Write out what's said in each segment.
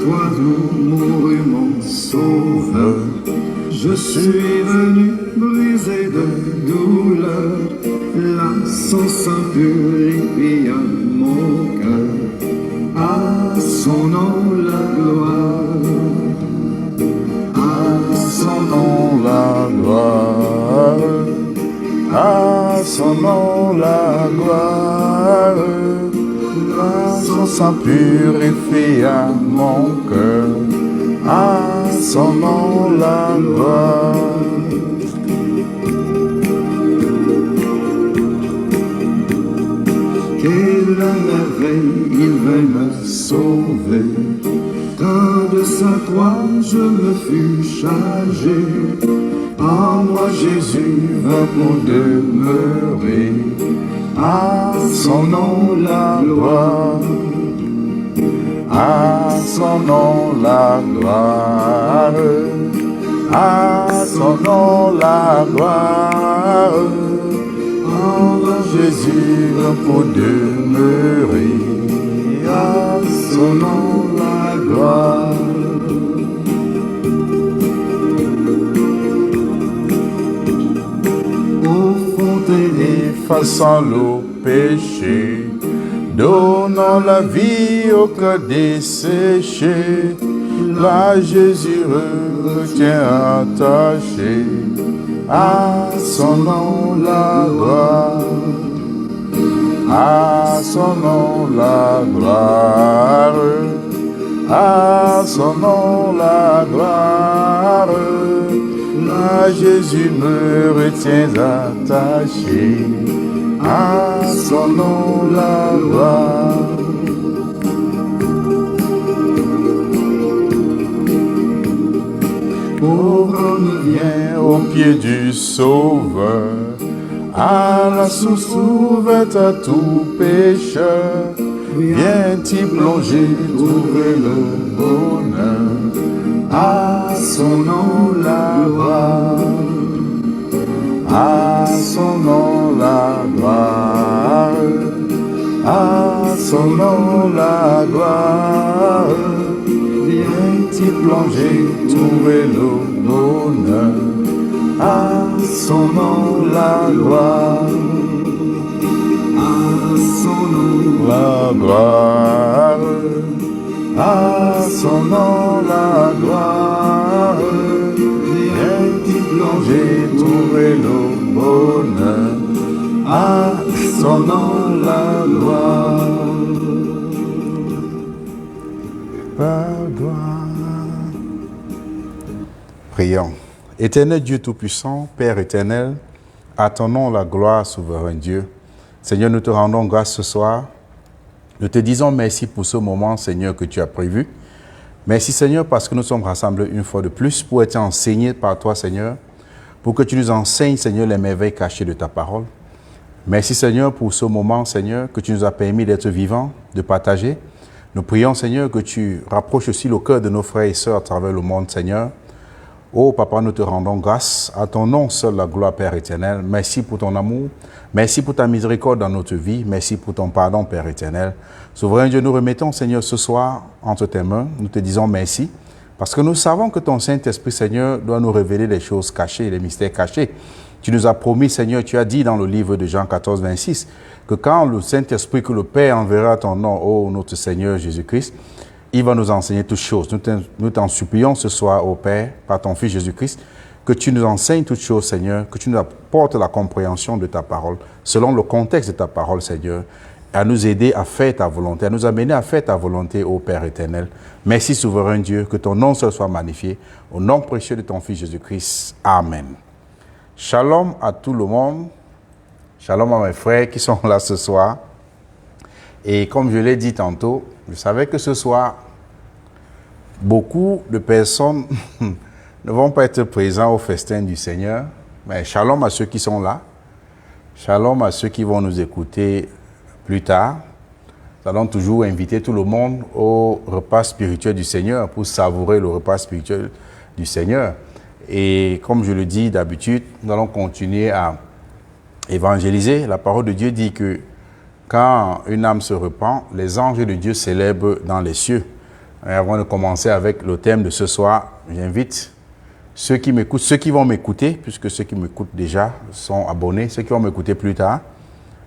toi nous mourus, mon sauveur. Je suis venu briser de douleur. Là, son sang purifia mon cœur. À son nom la gloire. À son nom la gloire. À son nom la gloire. Son sang purifia mon cœur. À son nom la gloire. Quelle merveille, il veut me sauver. Quand de sa croix je me fus chargé, en moi Jésus va pour demeurer. À son nom la gloire. À son nom la gloire. À son nom la gloire. En Jésus pour demeurer. À son nom la gloire. Ô fontaine effaçant le péché, donnant la vie au cœur desséché, là Jésus retient attaché. À son nom la gloire. À son nom la gloire. À son nom la gloire. Là Jésus me retient attaché. À son nom la gloire. pauvre homme Viens au pied du Sauveur, à la source ouverte à tout pécheur. Viens t'y plonger, trouver le bonheur. À son nom la gloire. À son nom la gloire. À son nom la gloire. Viens t'y plonger, trouver le bonheur. À son nom la gloire. à son nom La gloire. À son nom la gloire. Viens t'y plonger, trouver le bonheur. À son nom la gloire. La gloire. Prions. Éternel Dieu Tout-Puissant, Père éternel, à ton nom la gloire, souverain Dieu. Seigneur, nous te rendons grâce ce soir. Nous te disons merci pour ce moment, Seigneur, que tu as prévu. Merci, Seigneur, parce que nous sommes rassemblés une fois de plus pour être enseignés par toi, Seigneur, pour que tu nous enseignes, Seigneur, les merveilles cachées de ta parole. Merci, Seigneur, pour ce moment, Seigneur, que tu nous as permis d'être vivants, de partager. Nous prions, Seigneur, que tu rapproches aussi le cœur de nos frères et sœurs à travers le monde, Seigneur. Oh, Papa, nous te rendons grâce. À ton nom seul la gloire, Père éternel. Merci pour ton amour. Merci pour ta miséricorde dans notre vie. Merci pour ton pardon, Père éternel. Souverain Dieu, nous remettons, Seigneur, ce soir entre tes mains. Nous te disons merci. Parce que nous savons que ton Saint-Esprit, Seigneur, doit nous révéler les choses cachées, les mystères cachés. Tu nous as promis, Seigneur, tu as dit dans le livre de Jean 14, 26, que quand le Saint-Esprit, que le Père enverra ton nom, ô notre Seigneur Jésus-Christ, il va nous enseigner toutes choses. Nous t'en supplions ce soir, ô Père, par ton Fils Jésus-Christ, que tu nous enseignes toutes choses, Seigneur, que tu nous apportes la compréhension de ta parole, selon le contexte de ta parole, Seigneur, à nous aider à faire ta volonté, à nous amener à faire ta volonté, ô Père éternel. Merci, souverain Dieu, que ton nom seul soit magnifié. Au nom précieux de ton Fils Jésus-Christ. Amen. Shalom à tout le monde. Shalom à mes frères qui sont là ce soir. Et comme je l'ai dit tantôt, je savais que ce soir, beaucoup de personnes ne vont pas être présents au festin du Seigneur. Mais shalom à ceux qui sont là. Shalom à ceux qui vont nous écouter plus tard. Nous allons toujours inviter tout le monde au repas spirituel du Seigneur pour savourer le repas spirituel du Seigneur. Et comme je le dis d'habitude, nous allons continuer à évangéliser. La parole de Dieu dit que quand une âme se repent, les anges de Dieu célèbrent dans les cieux. Et avant de commencer avec le thème de ce soir, j'invite ceux qui m'écoutent, ceux qui vont m'écouter, puisque ceux qui m'écoutent déjà sont abonnés, ceux qui vont m'écouter plus tard,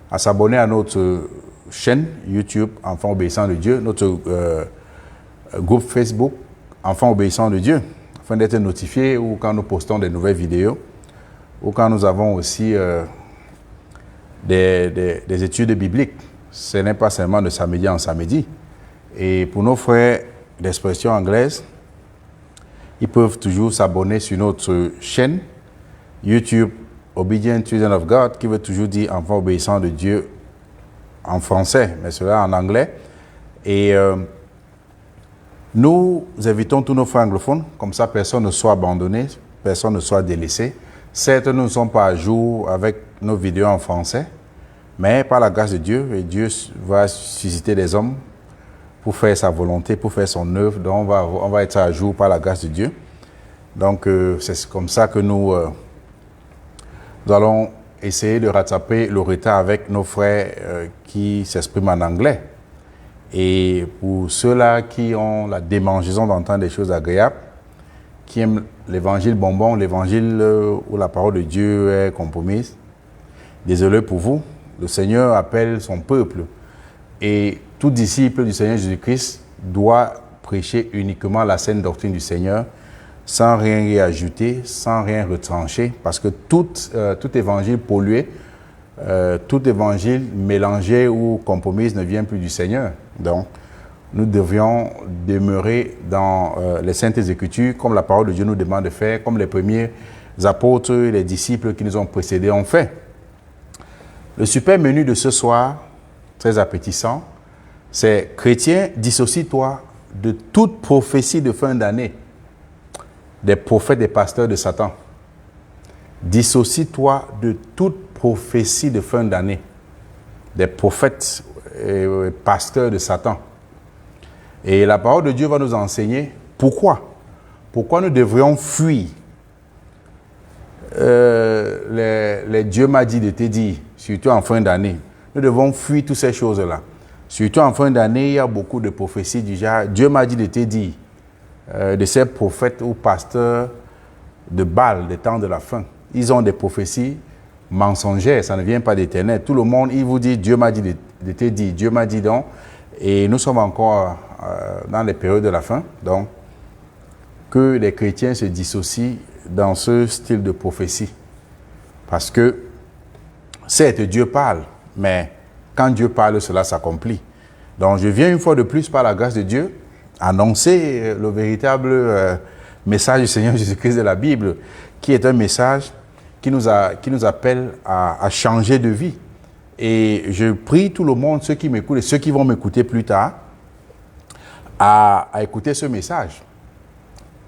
à s'abonner à notre chaîne YouTube Enfants obéissants de Dieu, notre groupe Facebook Enfants obéissants de Dieu, afin d'être notifiés ou quand nous postons des nouvelles vidéos, ou quand nous avons aussi des études bibliques. Ce n'est pas seulement de samedi en samedi. Et pour nos frères d'expression anglaise, ils peuvent toujours s'abonner sur notre chaîne YouTube Obedient Children of God, qui veut toujours dire Enfants obéissants de Dieu en français, mais cela en anglais. Et nous invitons tous nos frères anglophones, comme ça personne ne soit abandonné, personne ne soit délaissé. Certes, nous ne sommes pas à jour avec nos vidéos en français, mais par la grâce de Dieu, et Dieu va susciter des hommes pour faire sa volonté, pour faire son œuvre. Donc on va être à jour par la grâce de Dieu. Donc c'est comme ça que nous allons essayer de rattraper le retard avec nos frères qui s'expriment en anglais. Et pour ceux-là qui ont la démangeaison d'entendre des choses agréables, qui aiment l'évangile bonbon, l'évangile où la parole de Dieu est compromise, désolé pour vous, le Seigneur appelle son peuple. Et tout disciple du Seigneur Jésus-Christ doit prêcher uniquement la saine doctrine du Seigneur, sans rien y ajouter, sans rien retrancher, parce que tout évangile pollué, tout évangile mélangé ou compromis ne vient plus du Seigneur. Donc, nous devions demeurer dans les Saintes Écritures, comme la parole de Dieu nous demande de faire, comme les premiers apôtres et les disciples qui nous ont précédés ont fait. Le super menu de ce soir, très appétissant, c'est « Chrétien, dissocie-toi de toute prophétie de fin d'année, des prophètes et pasteurs de Satan. Dissocie-toi de toute prophétie de fin d'année, des prophètes et pasteurs de Satan. » Et la parole de Dieu va nous enseigner pourquoi. Pourquoi nous devrions fuir les Dieu m'a dit de te dire, surtout en fin d'année. Nous devons fuir toutes ces choses-là. Surtout en fin d'année, il y a beaucoup de prophéties du genre, Dieu m'a dit de te dire, de ces prophètes ou pasteurs de Baal, des temps de la fin. Ils ont des prophéties mensongères, ça ne vient pas d'Éternel. Tout le monde, il vous dit, Dieu m'a dit de te dire, Dieu m'a dit donc. Et nous sommes encore dans les périodes de la fin, donc que les chrétiens se dissocient dans ce style de prophétie. Parce que, certes, Dieu parle, mais quand Dieu parle, cela s'accomplit. Donc, je viens une fois de plus, par la grâce de Dieu, annoncer le véritable message du Seigneur Jésus-Christ de la Bible, qui est un message qui nous appelle à changer de vie. Et je prie tout le monde, ceux qui m'écoutent et ceux qui vont m'écouter plus tard, à écouter ce message,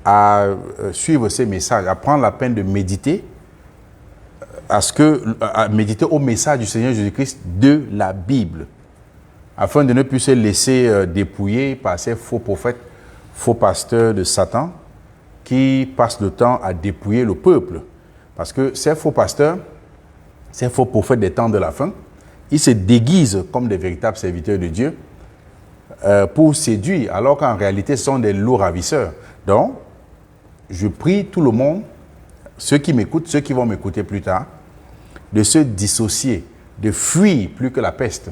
à suivre ces messages, à prendre la peine de méditer, à méditer au message du Seigneur Jésus-Christ de la Bible, afin de ne plus se laisser dépouiller par ces faux prophètes, faux pasteurs de Satan, qui passent le temps à dépouiller le peuple. Parce que ces faux pasteurs, ces faux prophètes des temps de la fin, ils se déguisent comme des véritables serviteurs de Dieu pour séduire, alors qu'en réalité, ce sont des loups ravisseurs. Donc, je prie tout le monde, ceux qui m'écoutent, ceux qui vont m'écouter plus tard, de se dissocier, de fuir plus que la peste.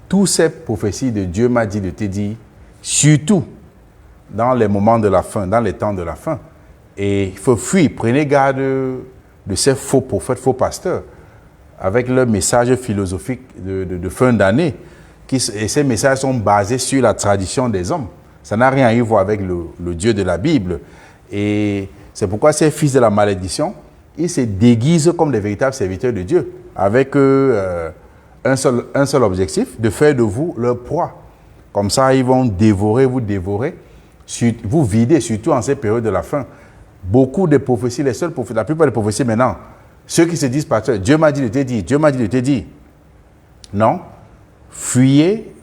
Toutes ces prophéties de Dieu m'a dit de te dire, surtout dans les moments de la fin, dans les temps de la fin. Et il faut fuir, prenez garde de ces faux prophètes, faux pasteurs, avec leur message philosophique de fin d'année. Et ces messages sont basés sur la tradition des hommes. Ça n'a rien à y voir avec le Dieu de la Bible. Et c'est pourquoi ces fils de la malédiction, ils se déguisent comme des véritables serviteurs de Dieu, avec un seul objectif, de faire de vous leur proie. Comme ça, ils vont vous dévorer, vous vider, surtout en ces périodes de la fin. Beaucoup de prophéties, la plupart des prophéties maintenant, ceux qui se disent pasteur, Dieu m'a dit de te dire, Dieu m'a dit de te dire. Non. Fuyez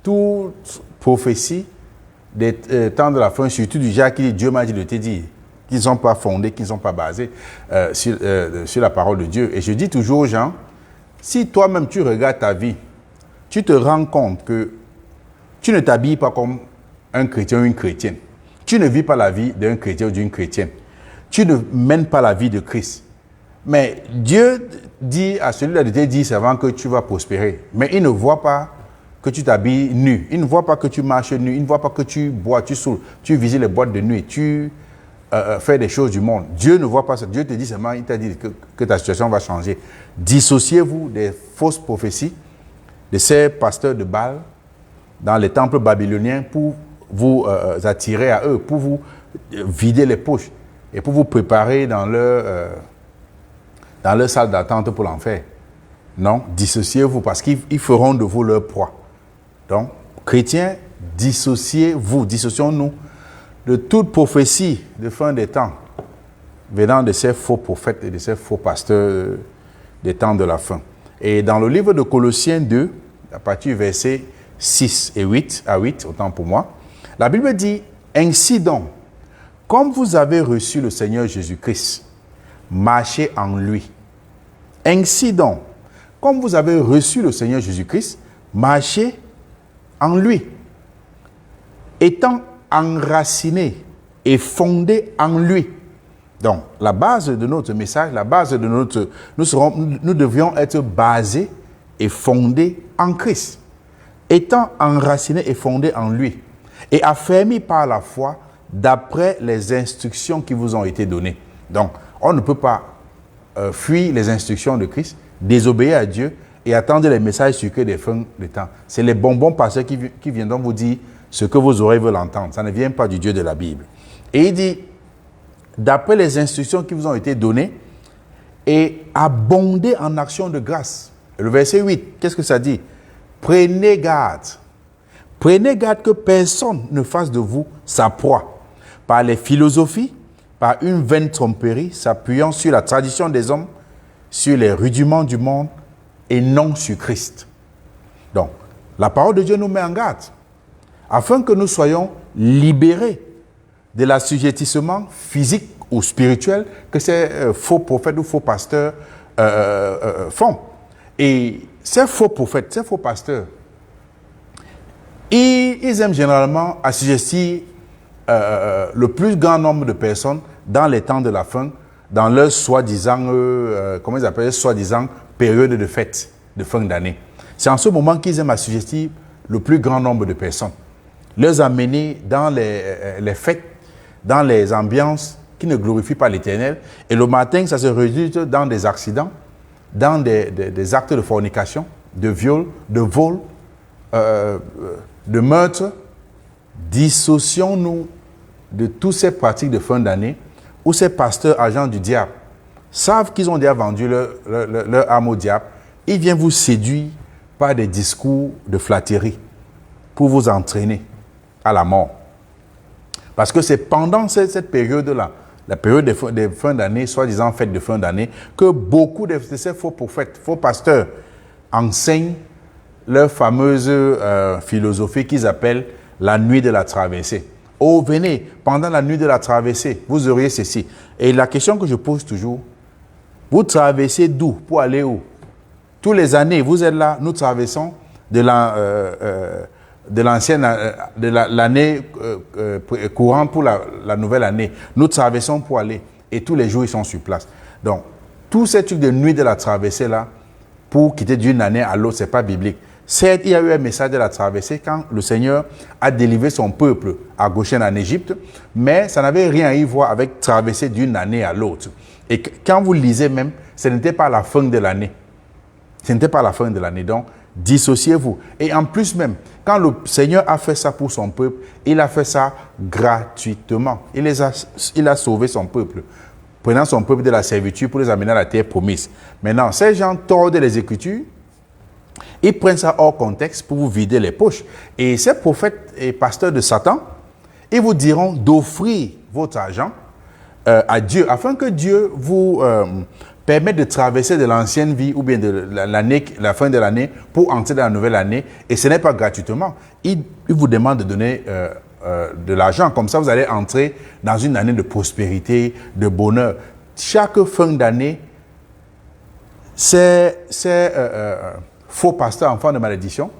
toute prophétie des temps de la fin, surtout du genre qui dit Dieu m'a dit de te dire, qui ne sont pas fondés, qui ne sont pas basés sur la parole de Dieu. Et je dis toujours aux gens, si toi-même tu regardes ta vie, tu te rends compte que tu ne t'habilles pas comme un chrétien ou une chrétienne. Tu ne vis pas la vie d'un chrétien ou d'une chrétienne. Tu ne mènes pas la vie de Christ. Mais Dieu dit à celui-là de tes 10 servants que tu vas prospérer. Mais il ne voit pas que tu t'habilles nu. Il ne voit pas que tu marches nu. Il ne voit pas que tu bois, tu saoules, tu visites les boîtes de nuit, tu fais des choses du monde. Dieu ne voit pas ça. Dieu te dit seulement, il t'a dit que ta situation va changer. Dissociez-vous des fausses prophéties de ces pasteurs de Baal dans les temples babyloniens pour vous attirer à eux, pour vous vider les poches et pour vous préparer dans leur salle d'attente pour l'enfer. Non, dissociez-vous parce qu'ils feront de vous leur proie. Donc, chrétiens, dissocions-nous de toute prophétie de fin des temps venant de ces faux prophètes et de ces faux pasteurs des temps de la fin. Et dans le livre de Colossiens 2, à partir du verset 6 et 8, à 8, autant pour moi, la Bible dit, « Ainsi donc, comme vous avez reçu le Seigneur Jésus-Christ, marchez en lui. Ainsi donc, comme vous avez reçu le Seigneur Jésus-Christ, marchez en lui, étant enraciné et fondé en lui. » Donc, la base de notre message, la base de notre... Nous devions être basés et fondés en Christ, étant enracinés et fondés en lui, et affermis par la foi d'après les instructions qui vous ont été données. Donc, on ne peut pas fuir les instructions de Christ, désobéir à Dieu et attendre les messages sucrés des fins des temps. C'est les bonbons pasteurs qui viendront vous dire ce que vos oreilles veulent entendre. Ça ne vient pas du Dieu de la Bible. Et il dit, d'après les instructions qui vous ont été données, et abonder en actions de grâce. Et le verset 8, qu'est-ce que ça dit? Prenez garde. Prenez garde que personne ne fasse de vous sa proie, par les philosophies, par une vaine tromperie, s'appuyant sur la tradition des hommes, sur les rudiments du monde, et non sur Christ. Donc, la parole de Dieu nous met en garde, afin que nous soyons libérés de l'assujettissement physique ou spirituel que ces faux prophètes ou faux pasteurs font. Et ces faux prophètes, ces faux pasteurs, ils aiment généralement assujettir le plus grand nombre de personnes dans les temps de la fin, dans leur soi-disant, comment ils appellent, soi-disant période de fête, de fin d'année. C'est en ce moment qu'ils aiment assujettir le plus grand nombre de personnes. Les amener dans les fêtes, dans les ambiances qui ne glorifient pas l'Éternel. Et le matin, ça se réduit dans des accidents, dans des actes de fornication, de viol, de vol, de meurtre. Dissocions-nous de toutes ces pratiques de fin d'année où ces pasteurs agents du diable savent qu'ils ont déjà vendu leur âme au diable. Ils viennent vous séduire par des discours de flatterie pour vous entraîner à la mort. Parce que c'est pendant cette période-là, la période des fins d'année, soi-disant fête de fin d'année, que beaucoup de ces faux prophètes, faux pasteurs enseignent leur fameuse philosophie qu'ils appellent la nuit de la traversée. Oh, venez, pendant la nuit de la traversée, vous auriez ceci. Et la question que je pose toujours, vous traversez d'où pour aller où? Tous les années, vous êtes là, nous traversons de l'année courante pour la nouvelle année. Nous traversons pour aller et tous les jours ils sont sur place. Donc, tous ces trucs de nuit de la traversée là, pour quitter d'une année à l'autre, c'est pas biblique. Certes, il y a eu un message de la traversée quand le Seigneur a délivré son peuple à Goshen en Égypte, mais ça n'avait rien à y voir avec traverser d'une année à l'autre. Et quand vous lisez même, ce n'était pas la fin de l'année. Ce n'était pas la fin de l'année. Donc, dissociez-vous. Et en plus même, quand le Seigneur a fait ça pour son peuple, il a fait ça gratuitement. Il a sauvé son peuple, prenant son peuple de la servitude pour les amener à la terre promise. Maintenant, ces gens tordent les Écritures, ils prennent ça hors contexte pour vous vider les poches. Et ces prophètes et pasteurs de Satan, ils vous diront d'offrir votre argent à Dieu, afin que Dieu vous permette de traverser de l'ancienne vie ou bien de la fin de l'année pour entrer dans la nouvelle année. Et ce n'est pas gratuitement. Il vous demande de donner de l'argent. Comme ça, vous allez entrer dans une année de prospérité, de bonheur. Chaque fin d'année, ces faux pasteurs enfants de malédiction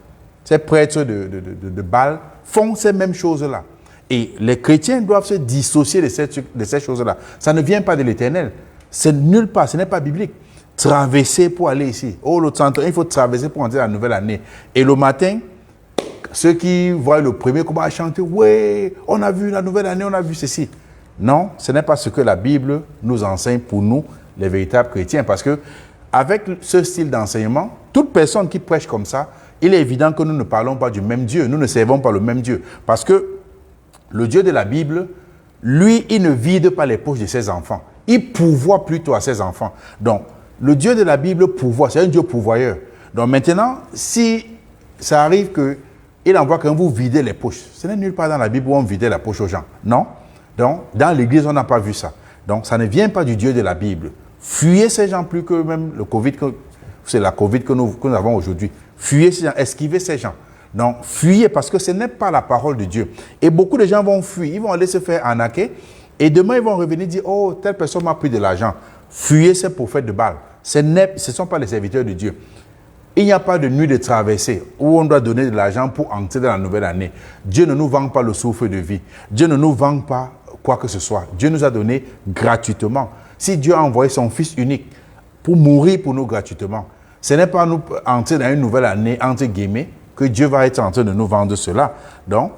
ces prêtres de Baal font ces mêmes choses-là. Et les chrétiens doivent se dissocier de ces choses-là. Ça ne vient pas de l'Éternel. C'est nulle part, ce n'est pas biblique. Traverser pour aller ici. Oh, l'autre centre, il faut traverser pour entrer dans la nouvelle année. Et le matin, ceux qui voient le premier commencent à chanter, ouais, on a vu la nouvelle année, on a vu ceci. Non, ce n'est pas ce que la Bible nous enseigne pour nous, les véritables chrétiens. Parce que avec ce style d'enseignement, toute personne qui prêche comme ça, il est évident que nous ne parlons pas du même Dieu. Nous ne servons pas le même Dieu. Parce que le Dieu de la Bible, lui, il ne vide pas les poches de ses enfants. Il pourvoit plutôt à ses enfants. Donc, le Dieu de la Bible pourvoit. C'est un Dieu pourvoyeur. Donc maintenant, si ça arrive qu'il envoie quand vous videz les poches, ce n'est nulle part dans la Bible où on vidait la poche aux gens. Non. Donc, dans l'Église, on n'a pas vu ça. Donc, ça ne vient pas du Dieu de la Bible. Fuyez ces gens plus que même le Covid, c'est la Covid que nous avons aujourd'hui. Fuyez ces gens, esquivez ces gens. Donc, fuyez parce que ce n'est pas la parole de Dieu. Et beaucoup de gens vont fuir, ils vont aller se faire arnaquer. Et demain, ils vont revenir dire, oh, telle personne m'a pris de l'argent. Fuyez ces prophètes de Baal. Ce ne sont pas les serviteurs de Dieu. Il n'y a pas de nuit de traversée où on doit donner de l'argent pour entrer dans la nouvelle année. Dieu ne nous vend pas le souffle de vie. Dieu ne nous vend pas quoi que ce soit. Dieu nous a donné gratuitement. Si Dieu a envoyé son Fils unique pour mourir pour nous gratuitement, ce n'est pas nous entrer dans une nouvelle année, entre guillemets, que Dieu va être en train de nous vendre cela. Donc,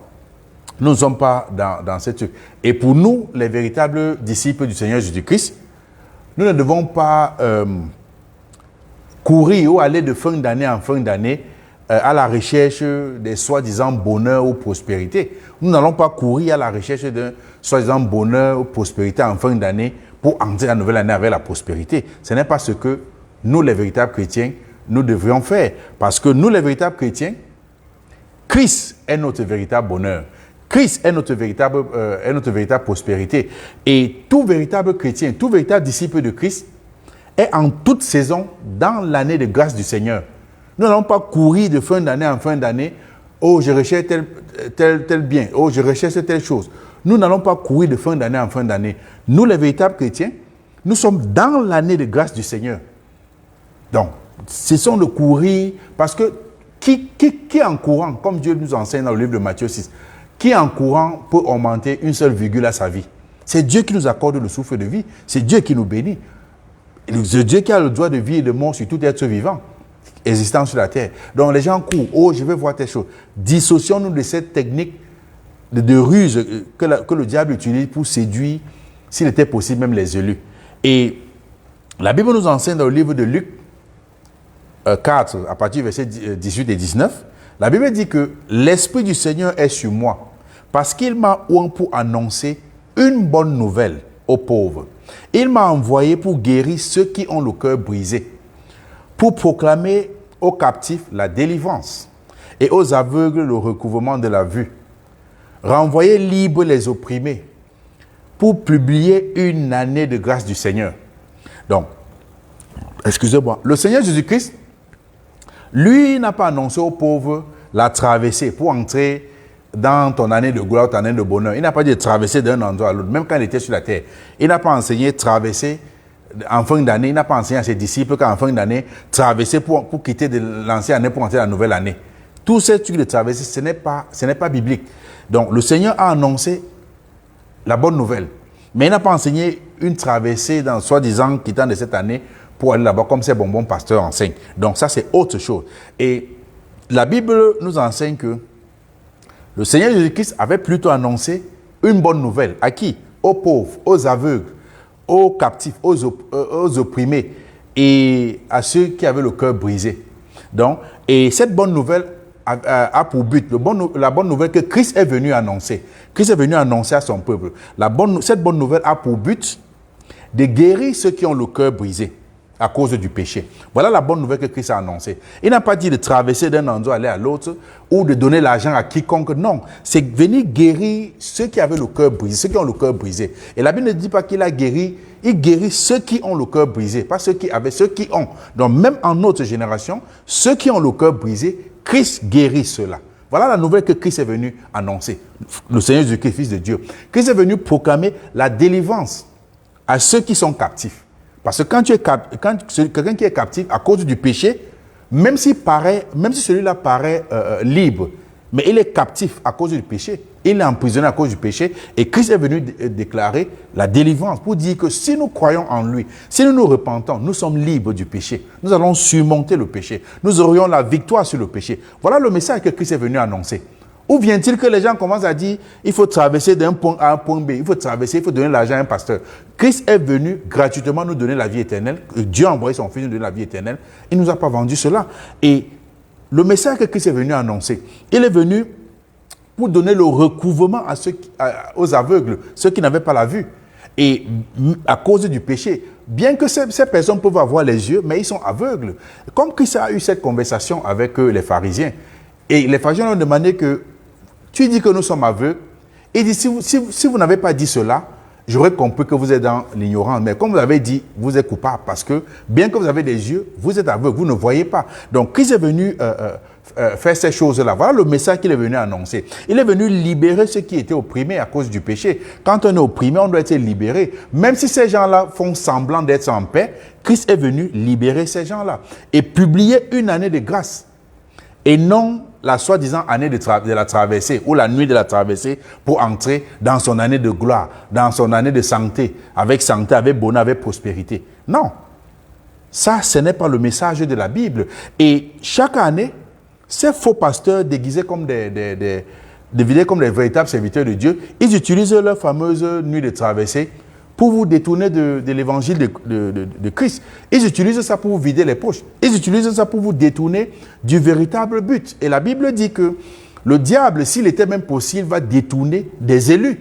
nous ne sommes pas dans ce truc. Et pour nous, les véritables disciples du Seigneur Jésus-Christ, nous ne devons pas courir ou aller de fin d'année en fin d'année à la recherche des soi-disant bonheur ou prospérité. Nous n'allons pas courir à la recherche d'un soi-disant bonheur ou prospérité en fin d'année pour entrer dans la nouvelle année avec la prospérité. Ce n'est pas ce que nous, les véritables chrétiens, nous devrions faire. Parce que nous, les véritables chrétiens, Christ est notre véritable bonheur. Christ est notre véritable prospérité. Et tout véritable chrétien, tout véritable disciple de Christ est en toute saison dans l'année de grâce du Seigneur. Nous n'allons pas courir de fin d'année en fin d'année. Oh, je recherche tel bien. Oh, je recherche telle chose. Nous n'allons pas courir de fin d'année en fin d'année. Nous, les véritables chrétiens, nous sommes dans l'année de grâce du Seigneur. Donc, cessons de courir parce que qui en courant, comme Dieu nous enseigne dans le livre de Matthieu 6, qui en courant peut augmenter une seule virgule à sa vie? C'est Dieu qui nous accorde le souffle de vie. C'est Dieu qui nous bénit. C'est Dieu qui a le droit de vie et de mort sur tout être vivant existant sur la terre. Donc les gens courent. Oh, je vais voir telle chose. Dissocions-nous de cette technique de ruse que le diable utilise pour séduire, s'il était possible, même les élus. Et la Bible nous enseigne dans le livre de Luc 4, à partir du verset 18 et 19, la Bible dit que l'Esprit du Seigneur est sur moi parce qu'il m'a oint pour annoncer une bonne nouvelle aux pauvres. Il m'a envoyé pour guérir ceux qui ont le cœur brisé, pour proclamer aux captifs la délivrance et aux aveugles le recouvrement de la vue, renvoyer libres les opprimés, pour publier une année de grâce du Seigneur. Donc, excusez-moi, le Seigneur Jésus-Christ, lui, n'a pas annoncé aux pauvres la traversée pour entrer dans ton année de gloire, ton année de bonheur. Il n'a pas dit de traverser d'un endroit à l'autre, même quand il était sur la terre. Il n'a pas enseigné traverser en fin d'année. Il n'a pas enseigné à ses disciples qu'en fin d'année, traverser pour quitter de l'ancienne année pour entrer dans la nouvelle année. Tous ces trucs de traverser, ce n'est pas biblique. Donc, le Seigneur a annoncé la bonne nouvelle. Mais il n'a pas enseigné une traversée dans soi-disant quittant de cette année pour aller là-bas comme ces bonbons pasteurs enseignent. Donc ça, c'est autre chose. Et la Bible nous enseigne que le Seigneur Jésus-Christ avait plutôt annoncé une bonne nouvelle. À qui? Aux pauvres, aux aveugles, aux captifs, aux opprimés et à ceux qui avaient le cœur brisé. Donc, et cette bonne nouvelle a pour but, la bonne nouvelle que Christ est venu annoncer. Christ est venu annoncer à son peuple. Cette bonne nouvelle a pour but de guérir ceux qui ont le cœur brisé à cause du péché. Voilà la bonne nouvelle que Christ a annoncée. Il n'a pas dit de traverser d'un endroit aller à l'autre ou de donner l'argent à quiconque. Non, c'est venir guérir ceux qui avaient le cœur brisé, ceux qui ont le cœur brisé. Et la Bible ne dit pas qu'il a guéri, il guérit ceux qui ont le cœur brisé, pas ceux qui avaient, ceux qui ont. Donc même en notre génération, ceux qui ont le cœur brisé, Christ guérit cela. Voilà la nouvelle que Christ est venu annoncer. Le Seigneur Jésus-Christ, Fils de Dieu. Christ est venu proclamer la délivrance à ceux qui sont captifs. Parce que quand quelqu'un qui est captif à cause du péché, même si celui-là paraît libre, mais il est captif à cause du péché. Il est emprisonné à cause du péché. Et Christ est venu déclarer la délivrance pour dire que si nous croyons en lui, si nous nous repentons, nous sommes libres du péché. Nous allons surmonter le péché. Nous aurions la victoire sur le péché. Voilà le message que Christ est venu annoncer. Où vient-il que les gens commencent à dire il faut traverser d'un point A à un point B, il faut traverser, il faut donner l'argent à un pasteur. Christ est venu gratuitement nous donner la vie éternelle. Dieu a envoyé son Fils nous donner la vie éternelle. Il ne nous a pas vendu cela. Et le message que Christ est venu annoncer, il est venu pour donner le recouvrement aux aveugles, ceux qui n'avaient pas la vue. Et à cause du péché, bien que ces personnes peuvent avoir les yeux, mais ils sont aveugles. Comme Christ a eu cette conversation avec les pharisiens, et les pharisiens lui ont demandé que, tu dis que nous sommes aveugles, il dit, si vous n'avez pas dit cela, j'aurais compris que vous êtes dans l'ignorance. Mais comme vous avez dit, vous êtes coupable, parce que bien que vous avez des yeux, vous êtes aveugle, vous ne voyez pas. Donc Christ est venu faire ces choses-là. Voilà le message qu'il est venu annoncer. Il est venu libérer ceux qui étaient opprimés à cause du péché. Quand on est opprimé, on doit être libéré. Même si ces gens-là font semblant d'être en paix, Christ est venu libérer ces gens-là et publier une année de grâce. Et non la soi-disant année de la traversée ou la nuit de la traversée pour entrer dans son année de gloire, dans son année de santé, avec bonheur, avec prospérité. Non. Ça, ce n'est pas le message de la Bible. Et chaque année, ces faux pasteurs déguisés comme des véritables serviteurs de Dieu, ils utilisent leur fameuse nuit de traversée pour vous détourner de l'évangile de Christ. Ils utilisent ça pour vous vider les poches. Ils utilisent ça pour vous détourner du véritable but. Et la Bible dit que le diable, s'il était même possible, va détourner des élus.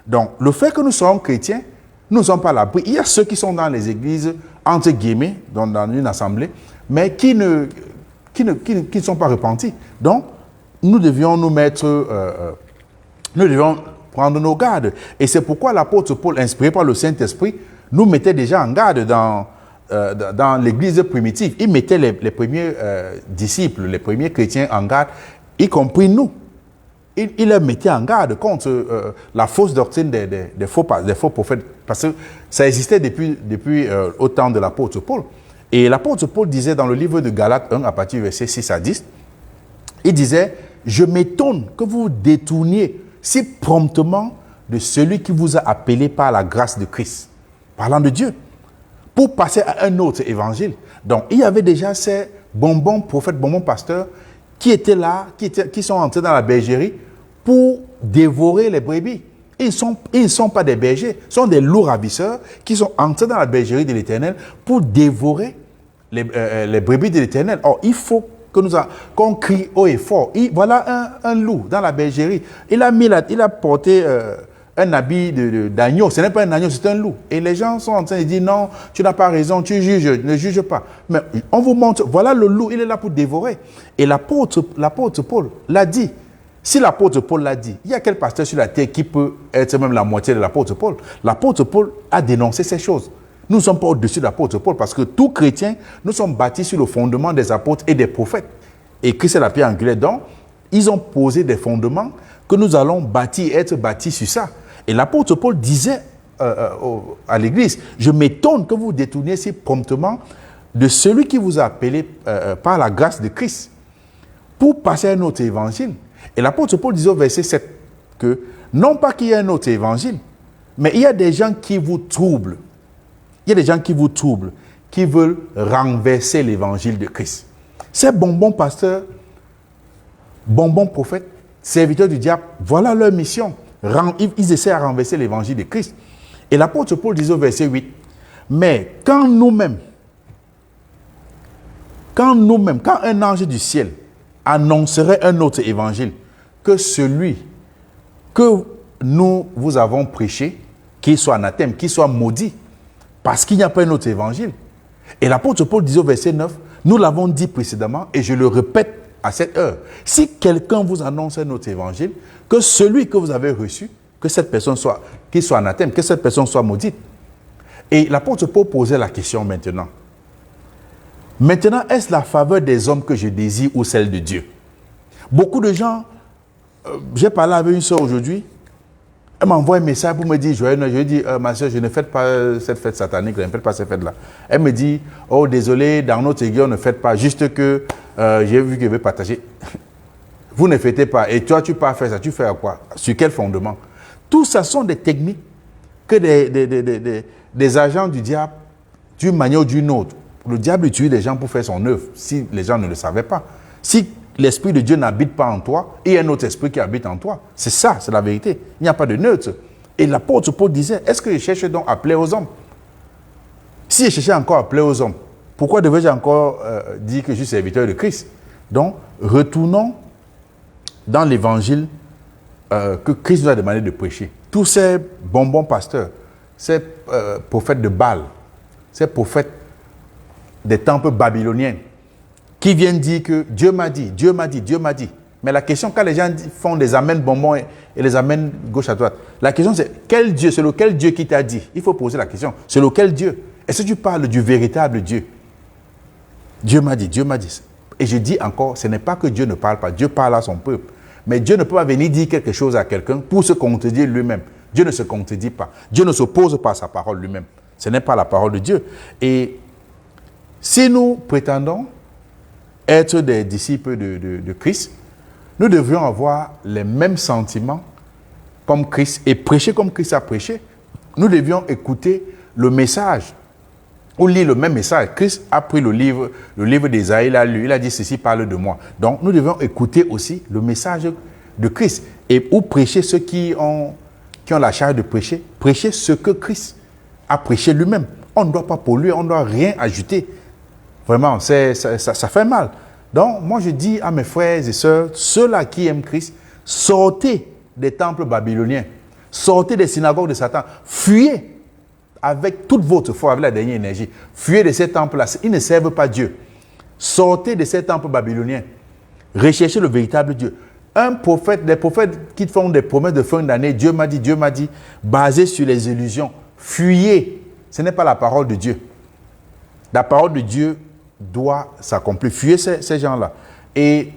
Donc, le fait que nous soyons chrétiens, nous ne sommes pas à l'abri. Il y a ceux qui sont dans les églises, entre guillemets, dans une assemblée, mais qui ne sont pas repentis. Donc, nous devions nous mettre... nous devions prendre nos gardes. Et c'est pourquoi l'apôtre Paul, inspiré par le Saint-Esprit, nous mettait déjà en garde dans l'église primitive. Il mettait les premiers disciples, les premiers chrétiens en garde, y compris nous. Il les mettait en garde contre la fausse doctrine des faux prophètes, parce que ça existait depuis au temps de l'apôtre Paul. Et l'apôtre Paul disait dans le livre de Galates 1, à partir du verset 6 à 10, il disait « Je m'étonne que vous vous détourniez si promptement de celui qui vous a appelé par la grâce de Christ, parlant de Dieu, pour passer à un autre évangile. » Donc, il y avait déjà ces bonbons prophètes, bonbons pasteurs, qui étaient là, qui sont entrés dans la bergerie pour dévorer les brebis. Ils ne sont pas des bergers, ce sont des loups ravisseurs qui sont entrés dans la bergerie de l'Éternel pour dévorer les brebis de l'Éternel. Or, il faut qu'on crie haut et fort. Voilà un loup dans la bergerie. Il a porté un habit d'agneau. Ce n'est pas un agneau, c'est un loup. Et les gens sont en train de dire non, tu n'as pas raison, tu juges, ne juge pas. Mais on vous montre, voilà le loup, il est là pour dévorer. Et l'apôtre Paul l'a dit. Si l'apôtre Paul l'a dit, il y a quel pasteur sur la terre qui peut être même la moitié de l'apôtre Paul? L'apôtre Paul a dénoncé ces choses. Nous ne sommes pas au-dessus de l'apôtre Paul parce que tout chrétien, nous sommes bâtis sur le fondement des apôtres et des prophètes. Et Christ est la pierre angulaire. Donc, ils ont posé des fondements que nous allons être bâtis sur ça. Et l'apôtre Paul disait à l'église, je m'étonne que vous détourniez si promptement de celui qui vous a appelé par la grâce de Christ pour passer à un autre évangile. Et l'apôtre Paul disait au verset 7 que non pas qu'il y ait un autre évangile, mais il y a des gens qui vous troublent. Il y a des gens qui vous troublent, qui veulent renverser l'évangile de Christ. Ces bonbons pasteurs, bonbons prophètes, serviteurs du diable, voilà leur mission. Ils essaient à renverser l'évangile de Christ. Et l'apôtre Paul disait au verset 8, mais quand nous-mêmes, quand un ange du ciel annoncerait un autre évangile que celui que nous vous avons prêché, qu'il soit anathème, qu'il soit maudit, parce qu'il n'y a pas un autre évangile. Et l'apôtre Paul disait au verset 9, nous l'avons dit précédemment et je le répète à cette heure. Si quelqu'un vous annonce un autre évangile, que celui que vous avez reçu, que cette personne qu'il soit anathème, que cette personne soit maudite. Et l'apôtre Paul posait la question maintenant. Maintenant, est-ce la faveur des hommes que je désire ou celle de Dieu? Beaucoup de gens, j'ai parlé avec une soeur aujourd'hui, Elle m'envoie un message pour me dire, joyeux Noël. Je lui dis, ma soeur, je ne fête pas cette fête satanique, je ne fête pas cette fête-là. Elle me dit, oh désolé, dans notre église, on ne fête pas, juste que j'ai vu qu'elle veut partager. Vous ne fêtez pas. Et toi, tu pars faire ça, tu fais à quoi? Sur quel fondement? Tout ça sont des techniques que des agents du diable, d'une manière ou d'une autre. Le diable utilise les gens pour faire son œuvre, si les gens ne le savaient pas. Si l'Esprit de Dieu n'habite pas en toi, il y a un autre esprit qui habite en toi. C'est ça, c'est la vérité. Il n'y a pas de neutre. Et l'apôtre Paul disait, est-ce que je cherche donc à plaire aux hommes? Si je cherchais encore à plaire aux hommes, pourquoi devrais-je encore dire que je suis serviteur de Christ? Donc, retournons dans l'évangile que Christ nous a demandé de prêcher. Tous ces bonbons pasteurs, ces prophètes de Baal, ces prophètes des temples babyloniens, qui viennent dire que Dieu m'a dit, Dieu m'a dit, Dieu m'a dit. Mais la question, quand les gens font des amènes bonbons et les amènes gauche à droite, la question c'est, quel Dieu, c'est lequel Dieu qui t'a dit? Il faut poser la question, c'est lequel Dieu? Est-ce que tu parles du véritable Dieu? Dieu m'a dit, Dieu m'a dit. Et je dis encore, ce n'est pas que Dieu ne parle pas, Dieu parle à son peuple. Mais Dieu ne peut pas venir dire quelque chose à quelqu'un pour se contredire lui-même. Dieu ne se contredit pas. Dieu ne s'oppose pas à sa parole lui-même. Ce n'est pas la parole de Dieu. Et si nous prétendons être des disciples de Christ, nous devrions avoir les mêmes sentiments comme Christ et prêcher comme Christ a prêché. Nous devions écouter le message ou lire le même message. Christ a pris le livre d'Ésaïe, il a lu, il a dit ceci parle de moi. Donc nous devons écouter aussi le message de Christ et ou prêcher ceux qui ont la charge de prêcher ce que Christ a prêché lui-même. On ne doit pas polluer, on ne doit rien ajouter. Vraiment, ça fait mal. Donc, moi, je dis à mes frères et sœurs, ceux-là qui aiment Christ, sortez des temples babyloniens, sortez des synagogues de Satan, fuyez avec toute votre foi, avec la dernière énergie. Fuyez de ces temples-là, ils ne servent pas Dieu. Sortez de ces temples babyloniens, recherchez le véritable Dieu. Un prophète, des prophètes qui font des promesses de fin d'année, Dieu m'a dit, basées sur les illusions, fuyez. Ce n'est pas la parole de Dieu. La parole de Dieu doit s'accomplir. Fuyez ces gens-là. Et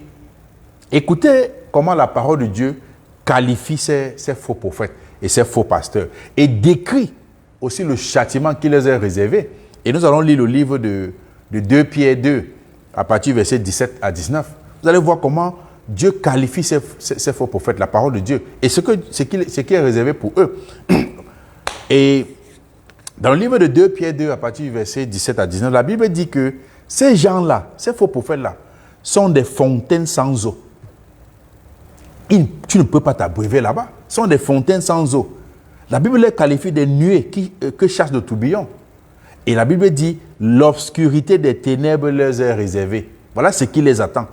écoutez comment la parole de Dieu qualifie ces faux prophètes et ces faux pasteurs. Et décrit aussi le châtiment qui les est réservé. Et nous allons lire le livre de 2 Pierre 2, à partir du verset 17 à 19. Vous allez voir comment Dieu qualifie ces faux prophètes, la parole de Dieu, et ce qui est réservé pour eux. Et dans le livre de 2 Pierre 2, à partir du verset 17 à 19, la Bible dit que ces gens-là, ces faux prophètes-là, sont des fontaines sans eau. Tu ne peux pas t'abreuver là-bas. Ce sont des fontaines sans eau. La Bible les qualifie des nuées que chassent le tourbillon. Et la Bible dit, l'obscurité des ténèbres leur est réservée. Voilà ce qui les attend.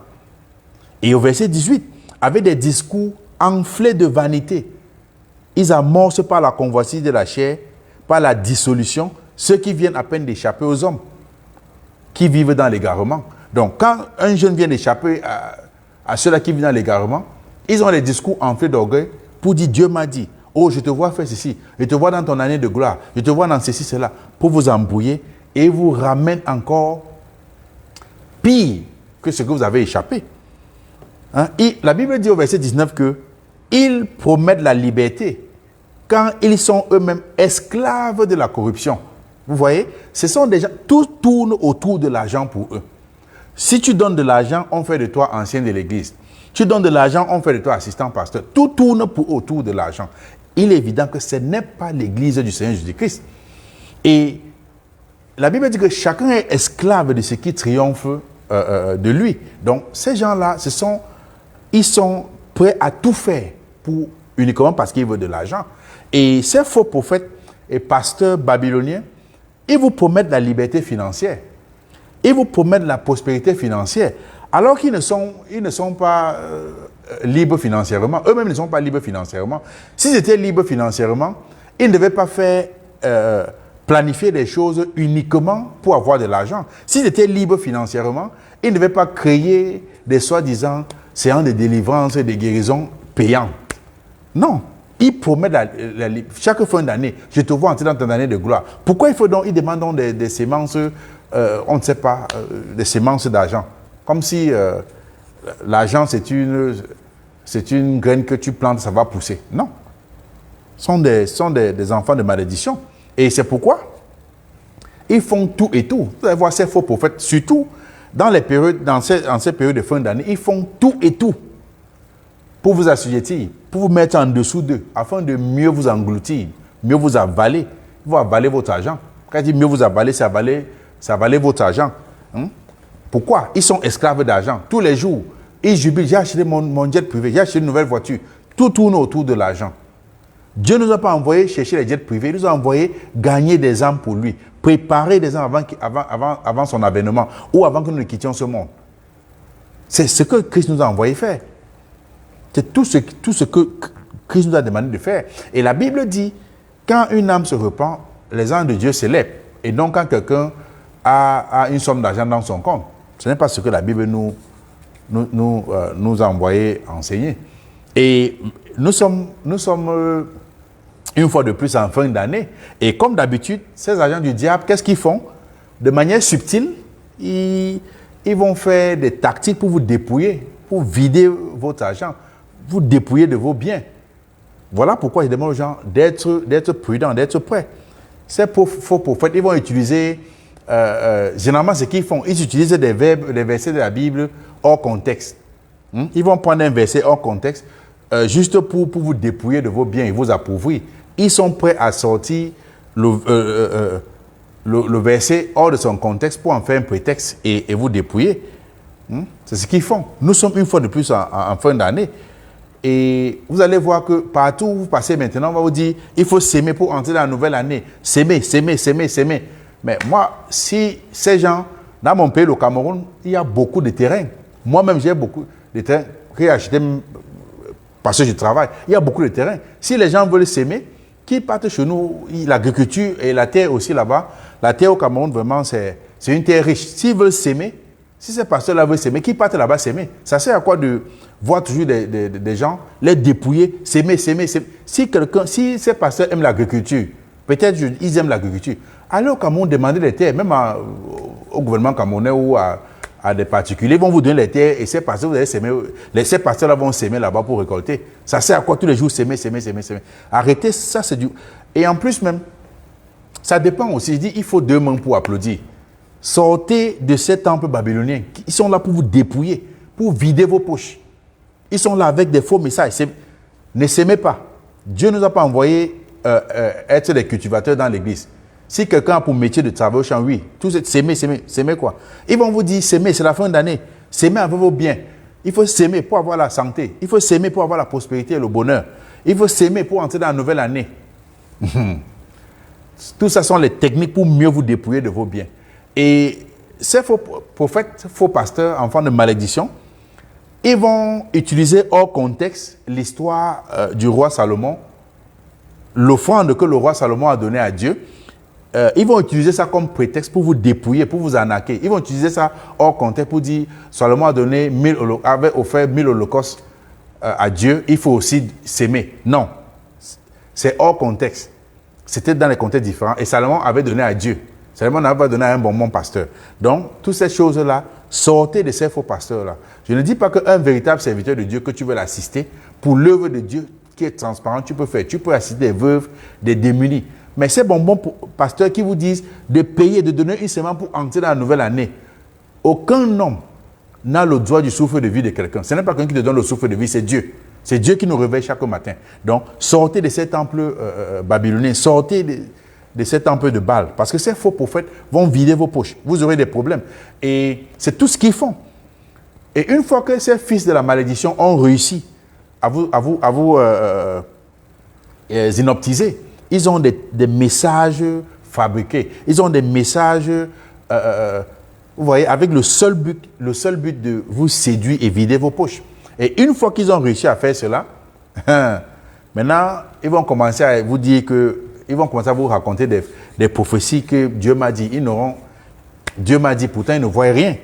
Et au verset 18, avec des discours enflés de vanité, ils amorcent par la convoitise de la chair, par la dissolution, ceux qui viennent à peine d'échapper aux hommes, qui vivent dans l'égarement. Donc, quand un jeune vient d'échapper à ceux-là qui vivent dans l'égarement, ils ont des discours enflés d'orgueil pour dire, Dieu m'a dit, oh, je te vois faire ceci, je te vois dans ton année de gloire, je te vois dans ceci, cela, pour vous embrouiller et vous ramène encore pire que ce que vous avez échappé. Hein? La Bible dit au verset 19 que ils promettent la liberté quand ils sont eux-mêmes esclaves de la corruption. Vous voyez, ce sont des gens, tout tourne autour de l'argent pour eux. Si tu donnes de l'argent, on fait de toi ancien de l'église. Tu donnes de l'argent, on fait de toi assistant pasteur. Tout tourne autour de l'argent. Il est évident que ce n'est pas l'église du Seigneur Jésus-Christ. Et la Bible dit que chacun est esclave de ce qui triomphe de lui. Donc, ces gens-là, ils sont prêts à tout faire uniquement parce qu'ils veulent de l'argent. Et ces faux prophètes et pasteurs babyloniens, ils vous promettent la liberté financière. Ils vous promettent la prospérité financière. Alors qu'ils ne sont pas libres financièrement. Eux-mêmes ne sont pas libres financièrement. S'ils étaient libres financièrement, ils ne devaient pas faire planifier des choses uniquement pour avoir de l'argent. S'ils étaient libres financièrement, ils ne devaient pas créer des soi-disant séances de délivrance et de guérison payantes. Non. Ils promettent chaque fin d'année, je te vois entrer dans ton année de gloire. Pourquoi ils demandent donc des semences, on ne sait pas, des semences d'argent? Comme si l'argent, c'est une graine que tu plantes, ça va pousser. Non. sont des enfants de malédiction. Et c'est pourquoi ils font tout et tout. Vous allez voir ces faux prophètes, surtout dans ces périodes de fin d'année, ils font tout et tout pour vous assujettir, pour vous mettre en dessous d'eux, afin de mieux vous engloutir, mieux vous avaler. Ils vont avaler votre argent. Quand il dit mieux vous avaler, c'est avaler votre argent. Pourquoi? Ils sont esclaves d'argent. Tous les jours, ils jubilent. J'ai acheté mon jet privé, j'ai acheté une nouvelle voiture. Tout tourne autour de l'argent. Dieu ne nous a pas envoyé chercher les jets privés, il nous a envoyé gagner des âmes pour lui, préparer des âmes avant son avènement ou avant que nous ne quittions ce monde. C'est ce que Christ nous a envoyé faire. C'est tout ce que Christ nous a demandé de faire. Et la Bible dit, quand une âme se repent, les anges de Dieu célèbrent. Et donc, quand quelqu'un a une somme d'argent dans son compte, ce n'est pas ce que la Bible nous a envoyé enseigner. Et nous sommes une fois de plus en fin d'année. Et comme d'habitude, ces agents du diable, qu'est-ce qu'ils font? De manière subtile, ils vont faire des tactiques pour vous dépouiller, pour vider votre argent, vous dépouiller de vos biens. Voilà pourquoi je demande aux gens d'être prudents, d'être prêts. Ces faux prophètes, ils vont utiliser, généralement ce qu'ils font, ils utilisent des verbes, des versets de la Bible hors contexte. Ils vont prendre un verset hors contexte, juste pour vous dépouiller de vos biens et vous appauvrir. Ils sont prêts à sortir le verset hors de son contexte pour en faire un prétexte et vous dépouiller. C'est ce qu'ils font. Nous sommes une fois de plus en fin d'année. Et vous allez voir que partout où vous passez maintenant, on va vous dire, il faut s'aimer pour entrer dans la nouvelle année. S'aimer. Mais moi, si ces gens, dans mon pays, le Cameroun, il y a beaucoup de terrains. Moi-même, j'ai beaucoup de terrains que j'ai achetés parce que je travaille. Il y a beaucoup de terrains. Si les gens veulent s'aimer, qu'ils partent chez nous. L'agriculture et la terre aussi là-bas. La terre au Cameroun, vraiment, c'est une terre riche. S'ils veulent s'aimer, si ces pasteurs-là veulent s'aimer, qu'ils partent là-bas s'aimer. Ça sert à quoi de voir toujours des gens les dépouiller, s'aimer. Si ces pasteurs aiment l'agriculture, peut-être ils aiment l'agriculture, allez au Cameroun demander des terres, même au gouvernement camerounais ou à des particuliers, ils vont vous donner les terres et ces pasteurs, vous allez s'aimer, ces pasteurs-là vont s'aimer là-bas pour récolter. Ça sert à quoi tous les jours s'aimer. Arrêtez, ça c'est du... Et en plus même, ça dépend aussi, je dis, il faut 2 mains pour applaudir. Sortez de ces temples babyloniens. Ils sont là pour vous dépouiller, pour vider vos poches. Ils sont là avec des faux messages. Ne s'aimez pas. Dieu ne nous a pas envoyé être des cultivateurs dans l'église. Si quelqu'un a pour métier de travailler au champ, oui, tout c'est s'aimer quoi? Ils vont vous dire s'aimer, c'est la fin d'année. S'aimer avec vos biens. Il faut s'aimer pour avoir la santé. Il faut s'aimer pour avoir la prospérité et le bonheur. Il faut s'aimer pour entrer dans la nouvelle année. Tout ça sont les techniques pour mieux vous dépouiller de vos biens. Et ces faux prophètes, faux pasteurs, enfants de malédiction, ils vont utiliser hors contexte l'histoire du roi Salomon, l'offrande que le roi Salomon a donnée à Dieu. Ils vont utiliser ça comme prétexte pour vous dépouiller, pour vous arnaquer. Ils vont utiliser ça hors contexte pour dire Salomon avait offert 1000 holocaustes à Dieu, il faut aussi s'aimer. Non, c'est hors contexte. C'était dans des contextes différents et Salomon avait donné à Dieu. Salomon n'avait pas donné à un bon pasteur. Donc, toutes ces choses-là, sortez de ces faux pasteurs-là. Je ne dis pas qu'un véritable serviteur de Dieu, que tu veux l'assister, pour l'œuvre de Dieu qui est transparente, tu peux faire. Tu peux assister des veuves, des démunis. Mais ces bonbons pasteurs qui vous disent de payer, de donner une semaine pour entrer dans la nouvelle année, aucun homme n'a le droit du souffle de vie de quelqu'un. Ce n'est pas quelqu'un qui te donne le souffle de vie, c'est Dieu. C'est Dieu qui nous réveille chaque matin. Donc, sortez de ces temples babyloniens, sortez de ces temples de Baal. Parce que ces faux prophètes vont vider vos poches. Vous aurez des problèmes. Et c'est tout ce qu'ils font. Et une fois que ces fils de la malédiction ont réussi à vous inoptiser, ils ont des messages fabriqués. Ils ont des messages, vous voyez, avec le seul but de vous séduire et vider vos poches. Et une fois qu'ils ont réussi à faire cela, maintenant, ils vont commencer à vous dire ils vont commencer à vous raconter des prophéties que Dieu m'a dit. Dieu m'a dit, pourtant ils ne voient rien.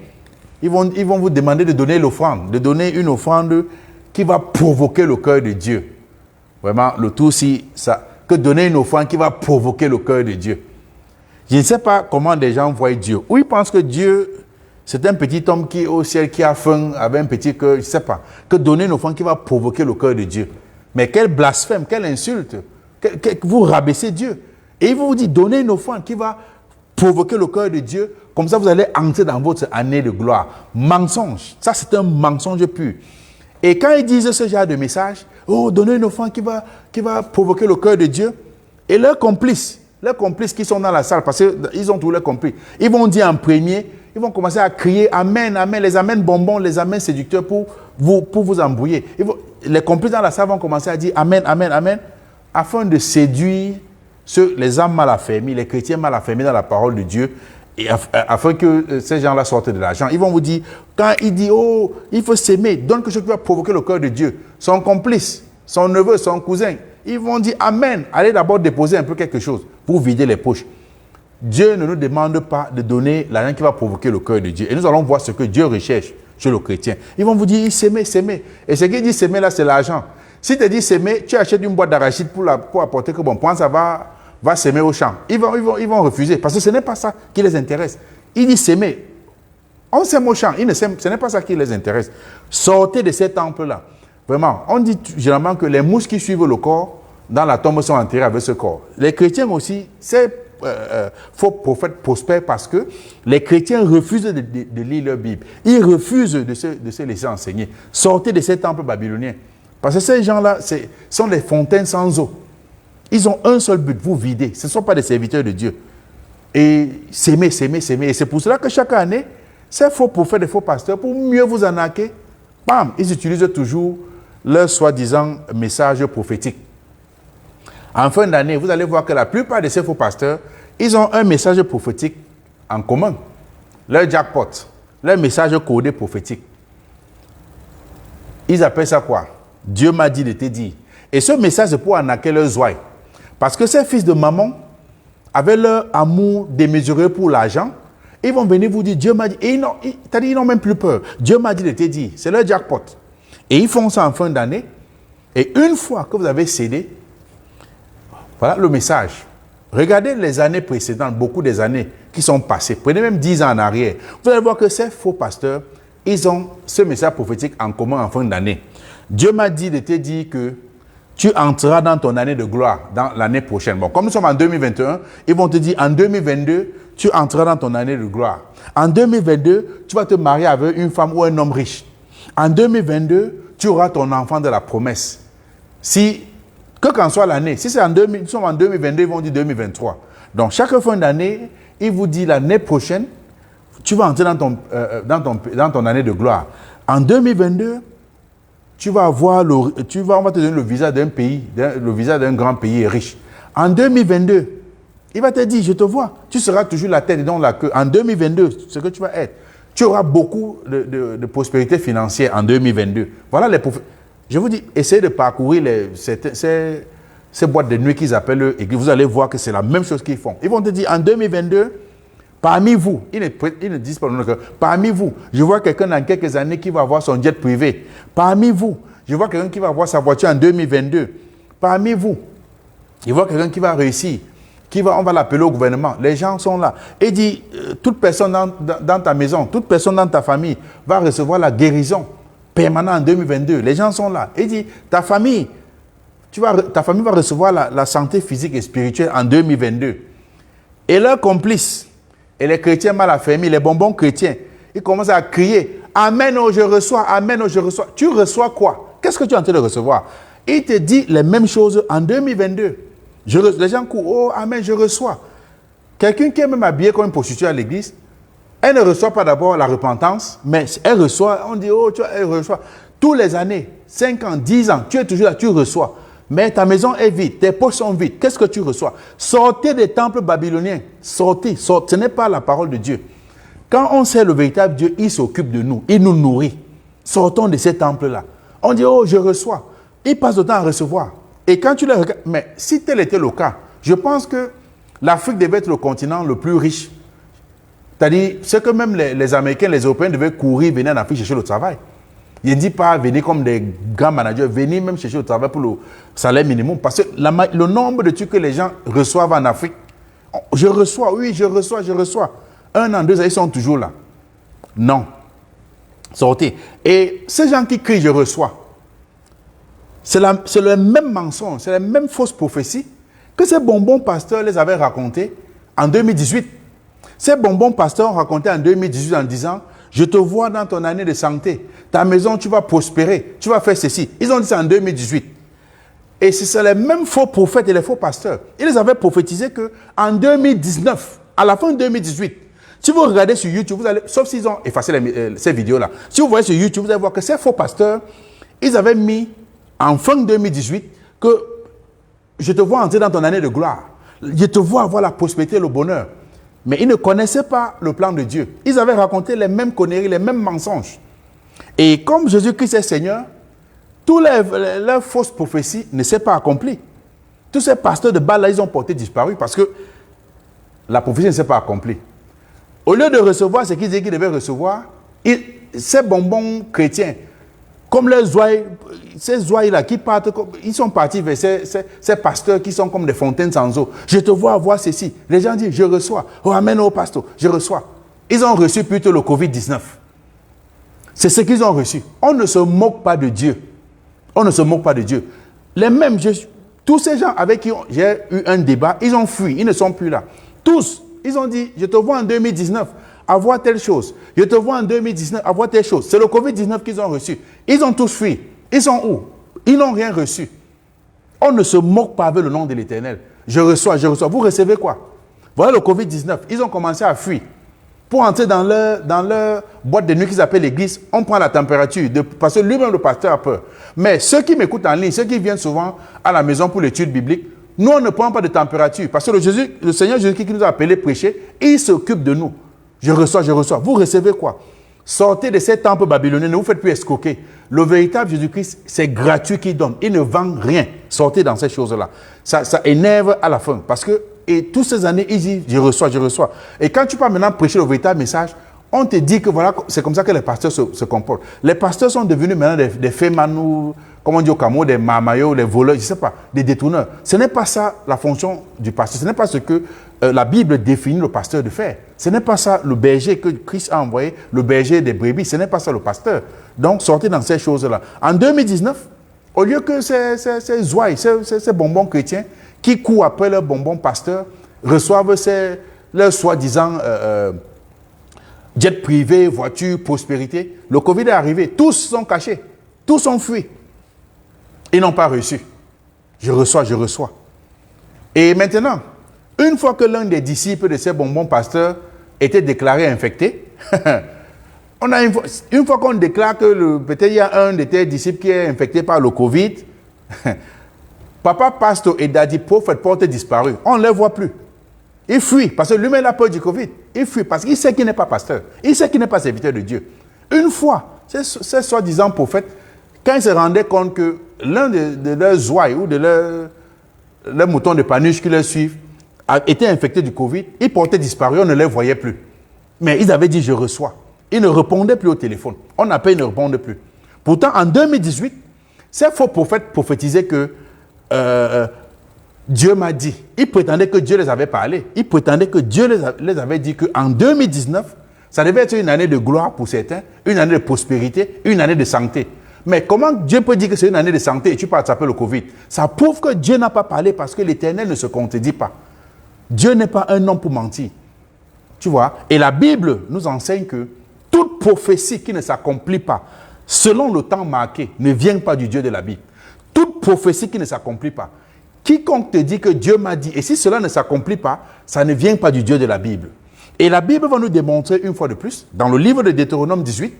Ils vont vous demander de donner l'offrande, de donner une offrande qui va provoquer le cœur de Dieu. Vraiment, le tout, si ça, que donner une offrande qui va provoquer le cœur de Dieu. Je ne sais pas comment des gens voient Dieu. Ou ils pensent que Dieu, c'est un petit homme qui est au ciel, qui a faim, avec un petit cœur, je ne sais pas. Que donner une offrande qui va provoquer le cœur de Dieu. Mais quel blasphème, quelle insulte que vous rabaissez Dieu. Et il va vous dire, donnez une offrande qui va provoquer le cœur de Dieu. Comme ça, vous allez entrer dans votre année de gloire. Mensonge. Ça, c'est un mensonge pur. Et quand ils disent ce genre de message, oh, donnez une offrande qui va provoquer le cœur de Dieu. Et leurs complices qui sont dans la salle, parce qu'ils ont tous leurs complices, ils vont dire en premier, ils vont commencer à crier Amen, Amen, les Amen bonbons, les Amen séducteurs pour vous embrouiller. Les complices dans la salle vont commencer à dire Amen, Amen, Amen, afin de séduire les âmes mal affermis, les chrétiens mal affermis dans la parole de Dieu, et afin que ces gens-là sortent de l'argent. Ils vont vous dire, quand il dit, oh, il faut s'aimer, donne quelque chose qui va provoquer le cœur de Dieu, son complice, son neveu, son cousin, ils vont dire Amen, allez d'abord déposer un peu quelque chose pour vider les poches. Dieu ne nous demande pas de donner l'argent qui va provoquer le cœur de Dieu. Et nous allons voir ce que Dieu recherche chez le chrétien. Ils vont vous dire, s'aimer, s'aimer. Et ce qu'il dit s'aimer là, c'est l'argent. Si tu dis s'aimer, tu achètes une boîte d'arachide pour apporter que bon, point, ça va s'aimer au champ. Ils vont refuser parce que ce n'est pas ça qui les intéresse. Il dit s'aimer. On s'aime au champ. Ce n'est pas ça qui les intéresse. Sortez de ces temples-là. Vraiment, on dit généralement que les mouches qui suivent le corps dans la tombe sont enterrées avec ce corps. Les chrétiens aussi, ces faux prophètes prospèrent parce que les chrétiens refusent de lire leur Bible. Ils refusent de se laisser enseigner. Sortez de ces temples babyloniens. Parce que ces gens-là sont des fontaines sans eau. Ils ont un seul but, vous vider. Ce ne sont pas des serviteurs de Dieu. Et s'aimer, s'aimer, s'aimer. Et c'est pour cela que chaque année, ces faux prophètes et faux pasteurs, pour mieux vous arnaquer, bam, ils utilisent toujours leur soi-disant message prophétique. En fin d'année, vous allez voir que la plupart de ces faux pasteurs, ils ont un message prophétique en commun. Leur jackpot, leur message codé prophétique. Ils appellent ça quoi? Dieu m'a dit de te dire. Et ce message, c'est pour arnaquer leurs ouailles. Parce que ces fils de maman, avec leur amour démesuré pour l'argent, ils vont venir vous dire, Dieu m'a dit, et ils n'ont même plus peur. Dieu m'a dit de te dire, c'est leur jackpot. Et ils font ça en fin d'année. Et une fois que vous avez cédé, voilà le message. Regardez les années précédentes, beaucoup des années qui sont passées. Prenez même 10 ans en arrière. Vous allez voir que ces faux pasteurs, ils ont ce message prophétique en commun en fin d'année. Dieu m'a dit de te dire que tu entreras dans ton année de gloire, dans l'année prochaine. Bon, comme nous sommes en 2021, ils vont te dire en 2022, tu entreras dans ton année de gloire. En 2022, tu vas te marier avec une femme ou un homme riche. En 2022, tu auras ton enfant de la promesse. Que qu'en soit l'année, si c'est nous sommes en 2022, ils vont dire 2023. Donc, chaque fin d'année, il vous dit l'année prochaine, tu vas entrer dans ton année de gloire. En 2022, on va te donner le visa d'un pays, le visa d'un grand pays riche. En 2022, il va te dire, je te vois, tu seras toujours la tête et non la queue. En 2022, ce que tu vas être, tu auras beaucoup de prospérité financière en 2022. Voilà les prophètes. Je vous dis, essayez de parcourir ces boîtes de nuit qu'ils appellent eux, et vous allez voir que c'est la même chose qu'ils font. Ils vont te dire, en 2022, parmi vous, ils ne disent pas le nom, parmi vous, je vois quelqu'un dans quelques années qui va avoir son jet privé. Parmi vous, je vois quelqu'un qui va avoir sa voiture en 2022. Parmi vous, je vois quelqu'un qui va réussir, on va l'appeler au gouvernement. Les gens sont là. Et il dit, toute personne dans ta maison, toute personne dans ta famille va recevoir la guérison permanente en 2022. Les gens sont là. Et il dit, ta famille va recevoir la santé physique et spirituelle en 2022. Et leurs complices, et les chrétiens mal affermis, les bonbons chrétiens, ils commencent à crier, Amen, oh je reçois, Amen, oh je reçois. Tu reçois quoi? Qu'est-ce que tu es en train de recevoir? Il te dit les mêmes choses en 2022. Les gens courent, oh Amen, je reçois. Quelqu'un qui est même habillé comme une prostituée à l'église, elle ne reçoit pas d'abord la repentance, mais elle reçoit, on dit, oh, elle reçoit. Tous les années, 5 ans, 10 ans, tu es toujours là, tu reçois. Mais ta maison est vide, tes poches sont vides. Qu'est-ce que tu reçois? Sortez des temples babyloniens. Sortez. Ce n'est pas la parole de Dieu. Quand on sait le véritable Dieu, il s'occupe de nous. Il nous nourrit. Sortons de ces temples-là. On dit, oh, je reçois. Il passe le temps à recevoir. Et quand tu les regardes, mais si tel était le cas, je pense que l'Afrique devait être le continent le plus riche. C'est-à-dire, c'est que même les Américains, les Européens devaient courir, venir en Afrique chercher le travail. Il ne dit pas venir comme des grands managers, venir même chercher le travail pour le salaire minimum. Parce que le nombre de trucs que les gens reçoivent en Afrique, je reçois, oui, je reçois. 1 an, 2 ans, ils sont toujours là. Non. Sortez. Et ces gens qui crient, je reçois, C'est le même mensonge, c'est la même fausse prophétie que ces bonbons pasteurs les avaient racontés en 2018. Ces bonbons pasteurs ont raconté en 2018 en disant « Je te vois dans ton année de santé. Ta maison, tu vas prospérer. Tu vas faire ceci. » Ils ont dit ça en 2018. Et c'est les mêmes faux prophètes et les faux pasteurs. Ils les avaient prophétisé qu'en 2019, à la fin de 2018, si vous regardez sur YouTube, vous allez, sauf s'ils ont effacé ces vidéos-là, si vous voyez sur YouTube, vous allez voir que ces faux pasteurs, ils avaient mis en fin 2018 que je te vois entrer dans ton année de gloire. Je te vois avoir la prospérité et le bonheur. Mais ils ne connaissaient pas le plan de Dieu. Ils avaient raconté les mêmes conneries, les mêmes mensonges. Et comme Jésus-Christ est Seigneur, toutes leurs fausses prophéties ne s'est pas accomplies. Tous ces pasteurs de Baal, là, ils ont porté disparu parce que la prophétie ne s'est pas accomplie. Au lieu de recevoir ce qu'ils disaient qu'ils devaient recevoir, ces bonbons chrétiens, comme les ouailles, ces ouailles-là qui partent, ils sont partis vers ces pasteurs qui sont comme des fontaines sans eau. Je te vois avoir ceci. Les gens disent, je reçois. Oh, amène au pasteur, je reçois. Ils ont reçu plutôt le Covid-19. C'est ce qu'ils ont reçu. On ne se moque pas de Dieu. On ne se moque pas de Dieu. Les mêmes, tous ces gens avec qui j'ai eu un débat, ils ont fui, ils ne sont plus là. Tous, ils ont dit, je te vois en 2019 avoir telle chose. Je te vois en 2019 avoir telle chose. C'est le Covid-19 qu'ils ont reçu. Ils ont tous fui. Ils sont où? Ils n'ont rien reçu. On ne se moque pas avec le nom de l'Éternel. Je reçois, je reçois. Vous recevez quoi? Voilà le Covid-19. Ils ont commencé à fuir. Pour entrer dans leur boîte de nuit qu'ils appellent l'église, on prend la température, parce que lui-même le pasteur a peur. Mais ceux qui m'écoutent en ligne, ceux qui viennent souvent à la maison pour l'étude biblique, nous on ne prend pas de température, parce que le Seigneur Jésus qui nous a appelés prêcher, il s'occupe de nous. Je reçois, je reçois. Vous recevez quoi? Sortez de ces temples babyloniens, ne vous faites plus escroquer. Le véritable Jésus-Christ, c'est gratuit qu'il donne. Il ne vend rien. Sortez dans ces choses-là. Ça énerve à la fin, parce que et toutes ces années, il dit, je reçois, je reçois. Et quand tu pars maintenant prêcher le véritable message, on te dit que voilà, c'est comme ça que les pasteurs se comportent. Les pasteurs sont devenus maintenant des fémanous, comme on dit au Cameroun, des mamayos, des voleurs, je ne sais pas, des détourneurs. Ce n'est pas ça la fonction du pasteur. Ce n'est pas ce que la Bible définit le pasteur de faire. Ce n'est pas ça le berger que Christ a envoyé, le berger des brebis. Ce n'est pas ça le pasteur. Donc, sortez dans ces choses-là. En 2019, au lieu que ces ouailles, ces bonbons chrétiens, qui courent après leurs bonbons pasteurs, reçoivent leurs soi-disant jets privés, voitures, prospérité. Le Covid est arrivé, tous sont cachés, tous ont fui. Ils n'ont pas reçu. Je reçois, je reçois. Et maintenant, une fois que l'un des disciples de ces bonbons pasteurs était déclaré infecté, une fois qu'on déclare que peut-être il y a un de tes disciples qui est infecté par le Covid, papa, pasteur et daddy prophète portent disparu. On ne les voit plus. Il fuit parce que lui-même a peur du Covid. Il fuit parce qu'il sait qu'il n'est pas pasteur. Il sait qu'il n'est pas serviteur de Dieu. Une fois, ces soi-disant prophètes, quand ils se rendaient compte que l'un de leurs ouailles ou de leurs moutons de Panuche qui les suivent était infecté du Covid, ils portaient disparu, on ne les voyait plus. Mais ils avaient dit, je reçois. Ils ne répondaient plus au téléphone. On appelle, ils ne répondent plus. Pourtant, en 2018, ces faux prophètes prophétisaient que Dieu m'a dit. Ils prétendaient que Dieu les avait parlé. Ils prétendaient que Dieu les avait dit qu'en 2019, ça devait être une année de gloire pour certains, une année de prospérité, une année de santé. Mais comment Dieu peut dire que c'est une année de santé et tu peux attraper le Covid? Ça prouve que Dieu n'a pas parlé parce que l'Éternel ne se contredit pas. Dieu n'est pas un homme pour mentir. Tu vois? Et la Bible nous enseigne que toute prophétie qui ne s'accomplit pas selon le temps marqué ne vient pas du Dieu de la Bible. Toute prophétie qui ne s'accomplit pas. Quiconque te dit que Dieu m'a dit, et si cela ne s'accomplit pas, ça ne vient pas du Dieu de la Bible. Et la Bible va nous démontrer une fois de plus, dans le livre de Deutéronome 18,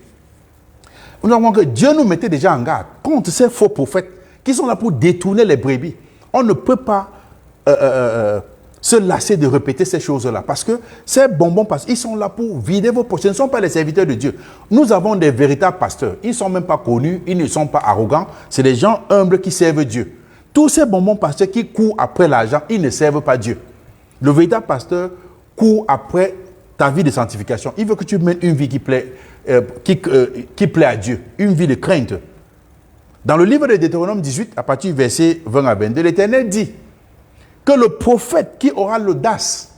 nous avons que Dieu nous mettait déjà en garde contre ces faux prophètes qui sont là pour détourner les brebis. On ne peut pas se lasser de répéter ces choses-là parce que ces bonbons pasteurs, ils sont là pour vider vos poches. Ce ne sont pas les serviteurs de Dieu. Nous avons des véritables pasteurs. Ils ne sont même pas connus, ils ne sont pas arrogants. C'est des gens humbles qui servent Dieu. Tous ces bonbons pasteurs qui courent après l'argent, ils ne servent pas Dieu. Le véritable pasteur court après ta vie de sanctification. Il veut que tu mènes une vie qui plaît à Dieu, une vie de crainte. Dans le livre de Deutéronome 18, à partir du verset 20 à 22, l'Éternel dit que le prophète qui aura l'audace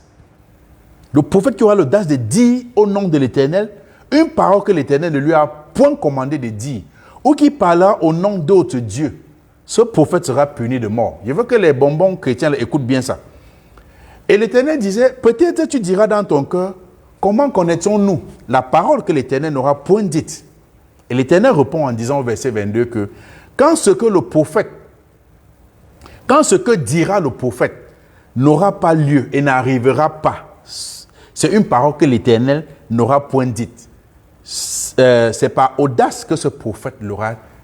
de dire au nom de l'Éternel une parole que l'Éternel ne lui a point commandé de dire, ou qui parlera au nom d'autres dieux, ce prophète sera puni de mort. Je veux que les bonbons chrétiens écoutent bien ça. Et l'Éternel disait, peut-être tu diras dans ton cœur, comment connaissons-nous la parole que l'Éternel n'aura point dite? Et l'Éternel répond en disant au verset 22 que quand ce que dira le prophète n'aura pas lieu et n'arrivera pas, c'est une parole que l'Éternel n'aura point dite. C'est par audace que ce prophète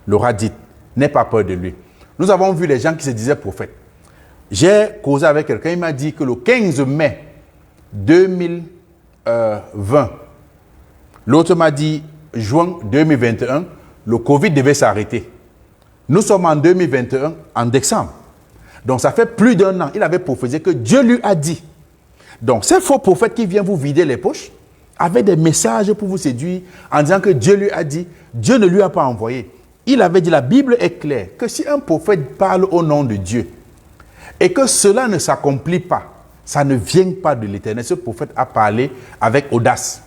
l'aura dite. N'aie pas peur de lui. Nous avons vu les gens qui se disaient prophètes. J'ai causé avec quelqu'un, il m'a dit que le 15 mai 2020, l'autre m'a dit juin 2021, le Covid devait s'arrêter. Nous sommes en 2021, en décembre. Donc ça fait plus d'1 an. Il avait prophétisé que Dieu lui a dit. Donc ces faux prophètes qui viennent vous vider les poches, avec des messages pour vous séduire, en disant que Dieu lui a dit, Dieu ne lui a pas envoyé. Il avait dit, la Bible est claire, que si un prophète parle au nom de Dieu, et que cela ne s'accomplit pas, ça ne vient pas de l'Éternel. Ce prophète a parlé avec audace.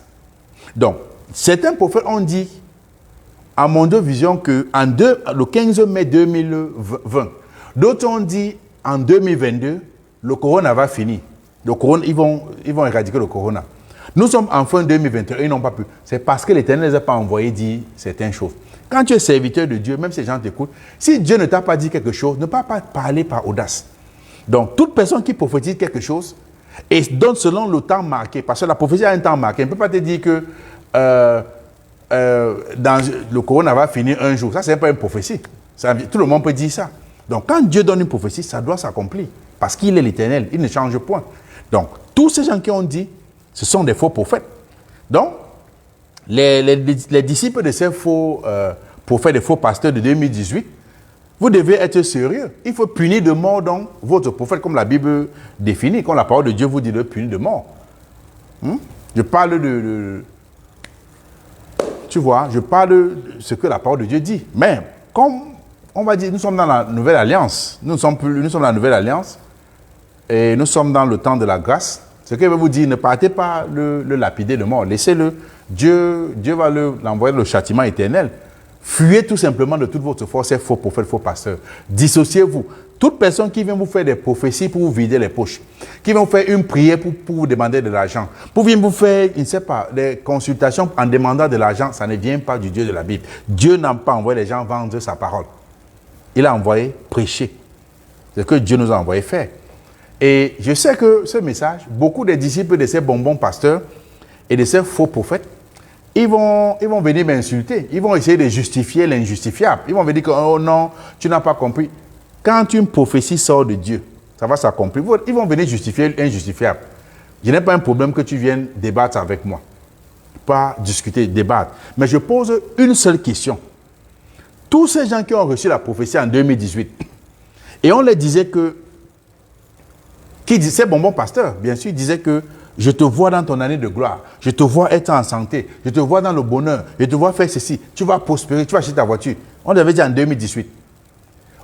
Donc, certains prophètes ont dit, à mon deux vision, que le 15 mai 2020, d'autres ont dit, en 2022, le corona va finir. Le corona, ils vont éradiquer le corona. Nous sommes en fin 2021, ils n'ont pas pu. C'est parce que l'Éternel ne les a pas envoyés dire certaines choses. Quand tu es serviteur de Dieu, même si les gens t'écoutent, si Dieu ne t'a pas dit quelque chose, ne pas parler par audace. Donc, toute personne qui prophétise quelque chose et donne selon le temps marqué, parce que la prophétie a un temps marqué, on ne peut pas te dire que le corona va finir un jour. Ça, ce n'est pas une prophétie. Tout le monde peut dire ça. Donc, quand Dieu donne une prophétie, ça doit s'accomplir. Parce qu'il est l'Éternel, il ne change point. Donc, tous ces gens qui ont dit, ce sont des faux prophètes. Donc, les disciples de ces faux prophètes, des faux pasteurs de 2018, vous devez être sérieux. Il faut punir de mort donc votre prophète, comme la Bible définit, comme la parole de Dieu vous dit de punir de mort. Je parle tu vois, je parle de ce que la parole de Dieu dit. Mais, comme on va dire, nous sommes dans la nouvelle alliance. Nous sommes dans la nouvelle alliance. Et nous sommes dans le temps de la grâce. Ce que je veux vous dire, ne partez pas le lapider de mort. Laissez-le. Dieu va l'envoyer le châtiment éternel. Fuyez tout simplement de toute votre force, ces faux prophètes, faux pasteurs. Dissociez-vous. Toute personne qui vient vous faire des prophéties pour vous vider les poches, qui vient vous faire une prière pour vous demander de l'argent, pour venir vous faire, je ne sais pas, des consultations en demandant de l'argent, ça ne vient pas du Dieu de la Bible. Dieu n'a pas envoyé les gens vendre sa parole. Il a envoyé prêcher. C'est ce que Dieu nous a envoyé faire. Et je sais que ce message, beaucoup des disciples de ces bonbons pasteurs et de ces faux prophètes, ils vont venir m'insulter. Ils vont essayer de justifier l'injustifiable. Ils vont me dire que, oh non, tu n'as pas compris. Quand une prophétie sort de Dieu, ça va s'accomplir. Ils vont venir justifier l'injustifiable. Je n'ai pas un problème que tu viennes débattre avec moi. Pas discuter, débattre. Mais je pose une seule question. Tous ces gens qui ont reçu la prophétie en 2018, et on leur disait que, ces bonbons pasteurs, bien sûr, disaient que je te vois dans ton année de gloire, je te vois être en santé, je te vois dans le bonheur, je te vois faire ceci, tu vas prospérer, tu vas acheter ta voiture. On devait dire en 2018.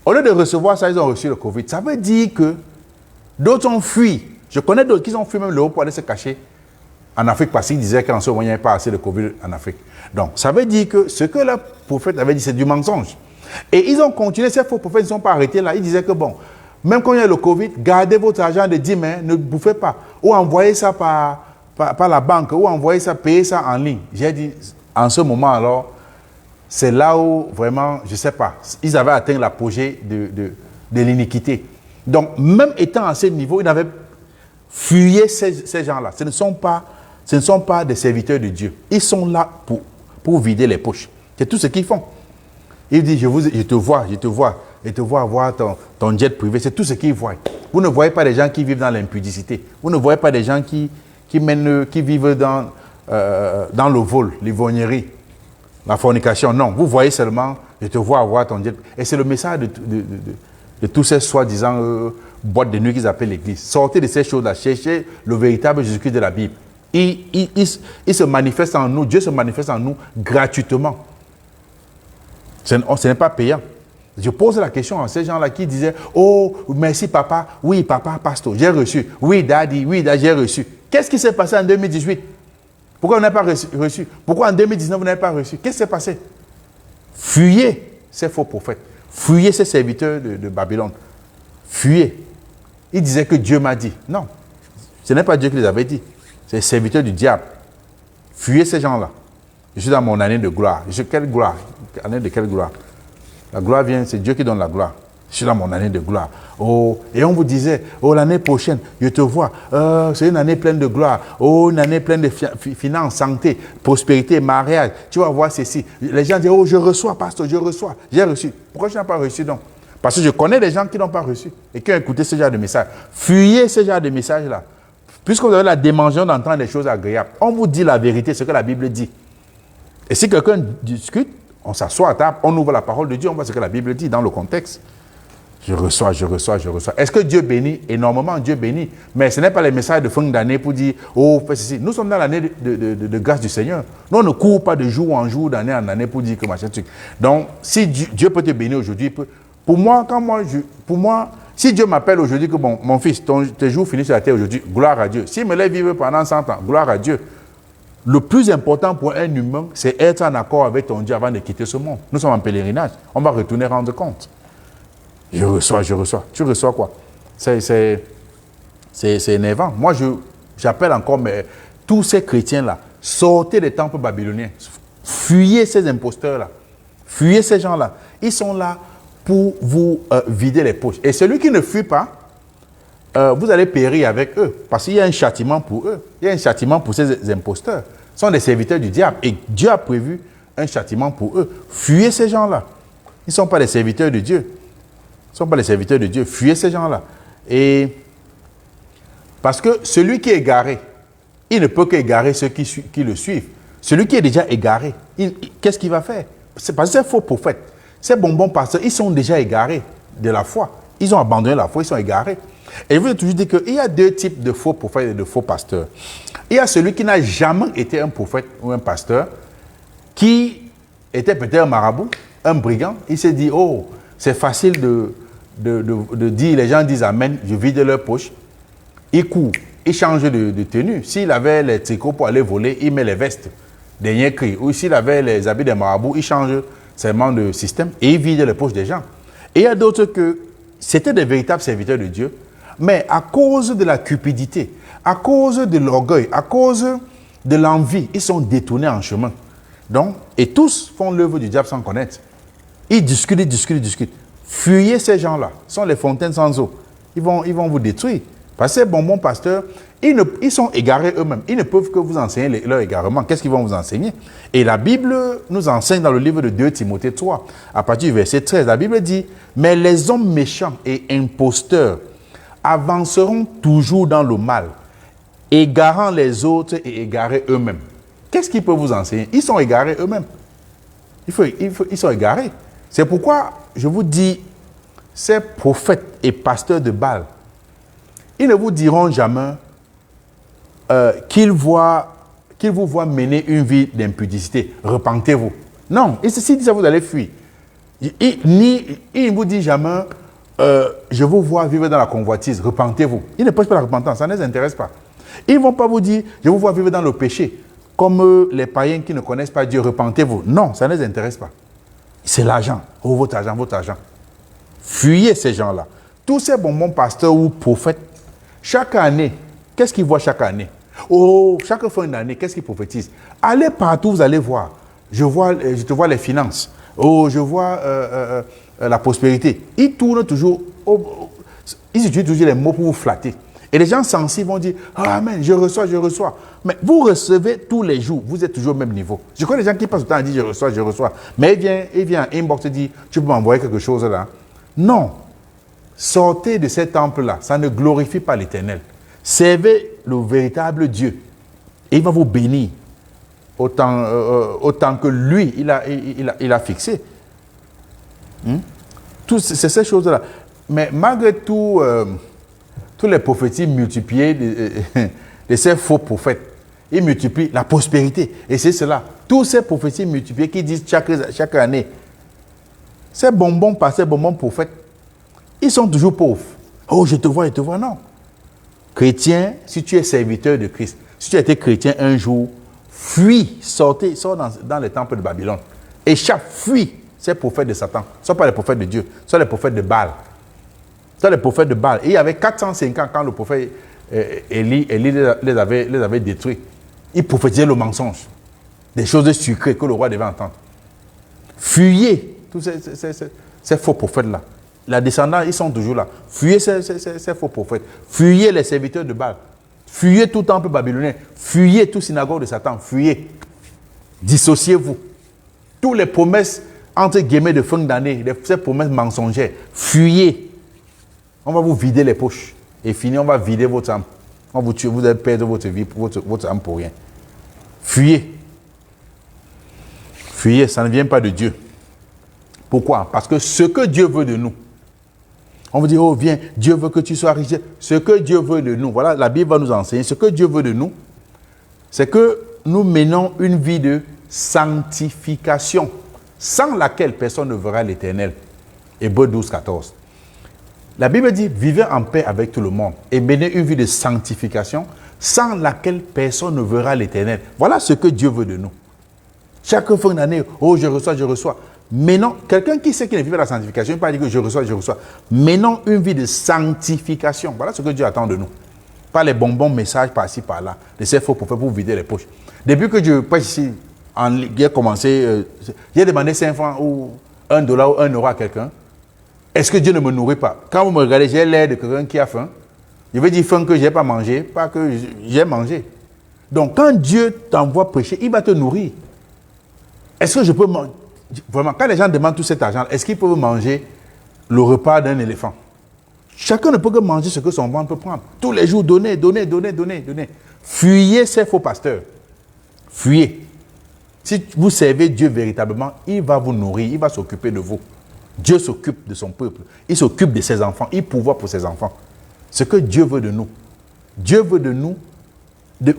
Au lieu de recevoir ça, ils ont reçu le Covid. Ça veut dire que d'autres ont fui. Je connais d'autres qui ont fui même l'Europe pour aller se cacher en Afrique parce qu'ils disaient qu'en ce moment, il n'y avait pas assez de Covid en Afrique. Donc, ça veut dire que ce que le prophète avait dit, c'est du mensonge. Et ils ont continué, ces faux prophètes ne sont pas arrêtés là. Ils disaient que bon, même quand il y a le Covid, gardez votre argent de 10 mains, ne bouffez pas. Ou envoyez ça par la banque, ou envoyez ça, payez ça en ligne. J'ai dit, en ce moment alors, c'est là où vraiment, je ne sais pas, ils avaient atteint l'apogée de l'iniquité. Donc, même étant à ce niveau, ils avaient fuyé ces gens-là. Ce ne sont pas des serviteurs de Dieu. Ils sont là pour vider les poches. C'est tout ce qu'ils font. Ils disent, je te vois avoir ton jet privé. C'est tout ce qu'ils voient. Vous ne voyez pas des gens qui vivent dans l'impudicité. Vous ne voyez pas des gens qui vivent dans le vol, l'ivrognerie, la fornication. Non, vous voyez seulement, je te vois avoir ton jet. Et c'est le message de tous ces soi-disant boîtes de nuit qu'ils appellent l'Église. Sortez de ces choses-là, cherchez le véritable Jésus-Christ de la Bible. Il se manifeste en nous, Dieu se manifeste en nous gratuitement. Ce n'est pas payant. Je pose la question à ces gens-là qui disaient « Oh, merci papa, oui papa, pasteur, j'ai reçu. Oui daddy, j'ai reçu. » Qu'est-ce qui s'est passé en 2018? Pourquoi vous n'avez pas reçu? Pourquoi en 2019 vous n'avez pas reçu? Qu'est-ce qui s'est passé? Fuyez ces faux prophètes. Fuyez ces serviteurs de Babylone. Fuyez. Ils disaient que Dieu m'a dit. Non, ce n'est pas Dieu qui les avait dit. C'est les serviteurs du diable. Fuyez ces gens-là. Je suis dans mon année de gloire. Quelle gloire? Année de quelle gloire? La gloire vient, c'est Dieu qui donne la gloire. Je suis dans mon année de gloire. Oh, et on vous disait, oh, l'année prochaine, je te vois. C'est une année pleine de gloire. Oh, une année pleine de finances, santé, prospérité, mariage. Tu vas voir ceci. Les gens disent, oh, je reçois, pasteur, je reçois. J'ai reçu. Pourquoi je n'ai pas reçu donc? Parce que je connais des gens qui n'ont pas reçu et qui ont écouté ce genre de message. Fuyez ce genre de message-là. Puisque vous avez la dimension d'entendre des choses agréables. On vous dit la vérité, ce que la Bible dit. Et si quelqu'un discute, on s'assoit à table, on ouvre la parole de Dieu, on voit ce que la Bible dit dans le contexte. Je reçois, je reçois, je reçois. Est-ce que Dieu bénit? Énormément, Dieu bénit. Mais ce n'est pas les messages de fin d'année pour dire, oh, fais ceci. Nous sommes dans l'année de grâce du Seigneur. Nous, on ne court pas de jour en jour, d'année en année pour dire que machin truc. Donc, si Dieu peut te bénir aujourd'hui, pour moi, si Dieu m'appelle aujourd'hui que bon, mon fils, tes jours finissent sur la terre aujourd'hui, gloire à Dieu. S'il me laisse vivre pendant 100 ans, gloire à Dieu. Le plus important pour un humain, c'est être en accord avec ton Dieu avant de quitter ce monde. Nous sommes en pèlerinage. On va retourner rendre compte. Je reçois, je reçois. Tu reçois quoi? C'est énervant. Moi, j'appelle encore tous ces chrétiens-là, sortez des temples babyloniens. Fuyez ces imposteurs-là. Fuyez ces gens-là. Ils sont là pour vous vider les poches. Et celui qui ne fuit pas, vous allez périr avec eux. Parce qu'il y a un châtiment pour eux. Il y a un châtiment pour ces imposteurs. Ce sont des serviteurs du diable. Et Dieu a prévu un châtiment pour eux. Fuyez ces gens-là. Ils ne sont pas des serviteurs de Dieu. Ils ne sont pas les serviteurs de Dieu. Fuyez ces gens-là. Et parce que celui qui est égaré, il ne peut qu'égarer ceux qui le suivent. Celui qui est déjà égaré, qu'est-ce qu'il va faire? C'est parce que ces faux prophètes, ces bonbons pasteurs, ils sont déjà égarés de la foi. Ils ont abandonné la foi, ils sont égarés. Et je vous ai toujours dit qu'il y a deux types de faux prophètes et de faux pasteurs. Il y a celui qui n'a jamais été un prophète ou un pasteur, qui était peut-être un marabout, un brigand. Il s'est dit, oh, c'est facile de dire, les gens disent Amen, je vide leur poche. Il court, il change de tenue. S'il avait les tricots pour aller voler, il met les vestes, dernier cri. Ou s'il avait les habits des marabouts, il change seulement de système et il vide les poches des gens. Et il y a d'autres que c'était des véritables serviteurs de Dieu, mais à cause de la cupidité, à cause de l'orgueil, à cause de l'envie, ils sont détournés en chemin. Donc, et tous font l'œuvre du diable sans connaître. Ils discutent, ils discutent, ils discutent. Fuyez ces gens-là. Ce sont les fontaines sans eau. Ils vont vous détruire. Parce que ces bonbons pasteurs, ils sont égarés eux-mêmes. Ils ne peuvent que vous enseigner leur égarement. Qu'est-ce qu'ils vont vous enseigner? Et la Bible nous enseigne dans le livre de 2 Timothée 3, à partir du verset 13, la Bible dit, « Mais les hommes méchants et imposteurs avanceront toujours dans le mal, égarant les autres et égarés eux-mêmes. » Qu'est-ce qu'ils peuvent vous enseigner? Ils sont égarés eux-mêmes. Ils sont égarés. C'est pourquoi je vous dis, ces prophètes et pasteurs de Baal, ils ne vous diront jamais qu'ils vous voient mener une vie d'impudicité. Repentez-vous. Non, s'ils disent ça, vous allez fuir. Ils ne vous disent jamais, je vous vois vivre dans la convoitise. Repentez-vous. Ils ne prêchent pas la repentance, ça ne les intéresse pas. Ils ne vont pas vous dire, je vous vois vivre dans le péché. Comme les païens qui ne connaissent pas Dieu, repentez-vous. Non, ça ne les intéresse pas. C'est l'argent. Oh, votre argent, votre argent. Fuyez ces gens-là. Tous ces bonbons pasteurs ou prophètes, chaque année, qu'est-ce qu'ils voient chaque année? Oh, chaque fin d'année, qu'est-ce qu'ils prophétisent? Allez partout, vous allez voir. Je te vois les finances. Oh, je vois la prospérité. Ils tournent toujours, ils utilisent toujours les mots pour vous flatter. Et les gens sensibles vont dire, ah, amen, je reçois, je reçois. Mais vous recevez tous les jours, vous êtes toujours au même niveau. Je connais des gens qui passent le temps à dire, je reçois, je reçois. Mais il vient en inbox et dit, tu peux m'envoyer quelque chose là? Non. Sortez de cet temple-là, ça ne glorifie pas l'Éternel. Servez le véritable Dieu. Et il va vous bénir autant que lui, il a fixé. C'est ces choses-là. Mais malgré tout, tous les prophéties multipliées de ces faux prophètes, ils multiplient la prospérité. Et c'est cela. Tous ces prophéties multipliées qui disent chaque année, ces bonbons passés, bonbons prophètes, ils sont toujours pauvres. Oh, je te vois, non. Chrétien, si tu es serviteur de Christ, si tu as été chrétien un jour, fuis, sors dans les temples de Babylone. Échappe, fuis ces prophètes de Satan. Ce ne sont pas les prophètes de Dieu, ce sont les prophètes de Baal. Ce sont les prophètes de Baal. Et il y avait 405 ans quand le prophète Élie les avait détruits. Il prophétisait le mensonge. Des choses sucrées que le roi devait entendre. Fuyez tous ces faux prophètes-là. La descendance, ils sont toujours là. Fuyez ces faux prophètes. Fuyez les serviteurs de Baal. Fuyez tout temple babylonien. Fuyez tout synagogue de Satan. Fuyez. Dissociez-vous. Toutes les promesses, entre guillemets, de fin d'année, ces promesses mensongères, fuyez. On va vous vider les poches. Et fini, on va vider votre âme. On va vous tuer, vous allez perdre votre vie, votre âme pour rien. Fuyez. Fuyez, ça ne vient pas de Dieu. Pourquoi? Parce que ce que Dieu veut de nous, on vous dit, oh viens, Dieu veut que tu sois riche. Ce que Dieu veut de nous, voilà, la Bible va nous enseigner, ce que Dieu veut de nous, c'est que nous menons une vie de sanctification, sans laquelle personne ne verra l'Éternel. Hébreux 12, 14. La Bible dit, vivez en paix avec tout le monde et menez une vie de sanctification, sans laquelle personne ne verra l'Éternel. Voilà ce que Dieu veut de nous. Chaque fin d'année, oh je reçois, je reçois. Mais non, quelqu'un qui sait qu'il ne vit pas la sanctification, il ne peut pas dire que je reçois, je reçois. Menons une vie de sanctification. Voilà ce que Dieu attend de nous. Pas les bonbons messages par-ci, par-là, de ces faux prophètes pour vider les poches. Depuis que je prêche ici, j'ai commencé, j'ai demandé 5 francs ou $1 ou 1 euro à quelqu'un. Est-ce que Dieu ne me nourrit pas? Quand vous me regardez, j'ai l'air de quelqu'un qui a faim. Je veux dire faim que je n'ai pas mangé, pas que j'ai mangé. Donc, quand Dieu t'envoie prêcher, il va te nourrir. Est-ce que je peux manger? Vraiment, quand les gens demandent tout cet argent, est-ce qu'ils peuvent manger le repas d'un éléphant? Chacun ne peut que manger ce que son ventre peut prendre. Tous les jours, donner. Fuyez ces faux pasteurs. Fuyez. Si vous servez Dieu véritablement, il va vous nourrir, il va s'occuper de vous. Dieu s'occupe de son peuple. Il s'occupe de ses enfants. Il pourvoit pour ses enfants. Ce que Dieu veut de nous. Dieu veut de nous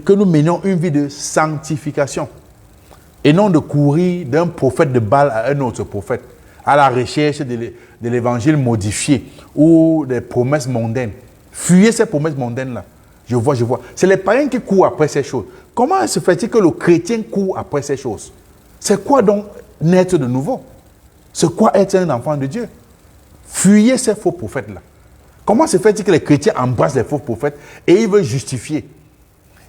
que nous menions une vie de sanctification. Et non de courir d'un prophète de Baal à un autre prophète, à la recherche de l'évangile modifié ou des promesses mondaines. Fuyez ces promesses mondaines-là. Je vois. C'est les païens qui courent après ces choses. Comment se fait-il que le chrétien court après ces choses? C'est quoi donc naître de nouveau? C'est quoi être un enfant de Dieu? Fuyez ces faux prophètes-là. Comment se fait-il que les chrétiens embrassent les faux prophètes et ils veulent justifier?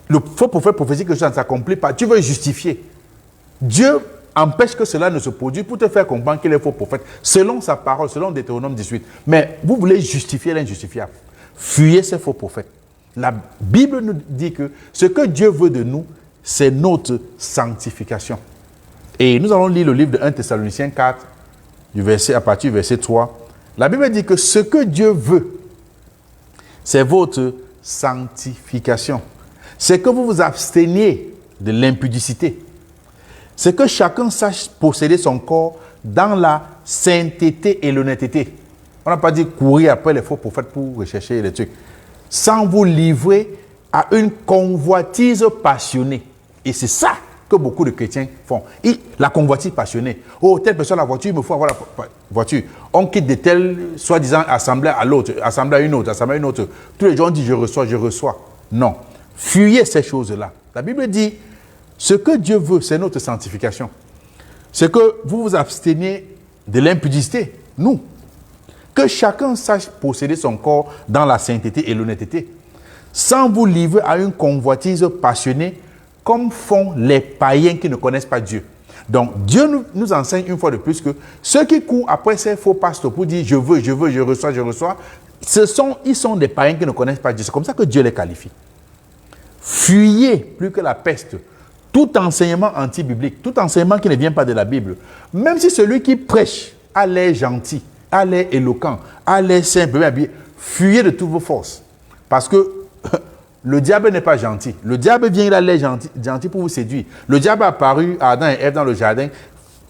Le faux prophète prophétique que ça ne s'accomplit pas, tu veux justifier. Dieu empêche que cela ne se produise pour te faire comprendre qu'il est faux prophète, selon sa parole, selon Deutéronome 18. Mais vous voulez justifier l'injustifiable. Fuyez ces faux prophètes. La Bible nous dit que ce que Dieu veut de nous, c'est notre sanctification. Et nous allons lire le livre de 1 Thessaloniciens 4, à partir du verset 3. La Bible dit que ce que Dieu veut, c'est votre sanctification. C'est que vous vous absteniez de l'impudicité. C'est que chacun sache posséder son corps dans la sainteté et l'honnêteté. On n'a pas dit courir après les faux prophètes pour rechercher les trucs. Sans vous livrer à une convoitise passionnée. Et c'est ça que beaucoup de chrétiens font. La convoitise passionnée. Oh, telle personne a la voiture, il me faut avoir la voiture. On quitte de telle, soi-disant, assemblée à l'autre, assemblée à une autre, assemblée à une autre. Tous les gens disent, je reçois. Non. Fuyez ces choses-là. La Bible dit, ce que Dieu veut, c'est notre sanctification. C'est que vous vous absteniez de l'impudicité. Nous. Que chacun sache posséder son corps dans la sainteté et l'honnêteté, sans vous livrer à une convoitise passionnée, comme font les païens qui ne connaissent pas Dieu. Donc, Dieu nous enseigne une fois de plus que ceux qui courent après ces faux pasteurs pour dire je veux, je reçois, ils sont des païens qui ne connaissent pas Dieu. C'est comme ça que Dieu les qualifie. Fuyez plus que la peste tout enseignement anti-biblique, tout enseignement qui ne vient pas de la Bible. Même si celui qui prêche a l'air gentil, a l'air éloquent, a l'air simple, fuyez de toutes vos forces. Parce que le diable n'est pas gentil. Le diable vient, il a l'air gentil pour vous séduire. Le diable a apparu à Adam et Ève dans le jardin,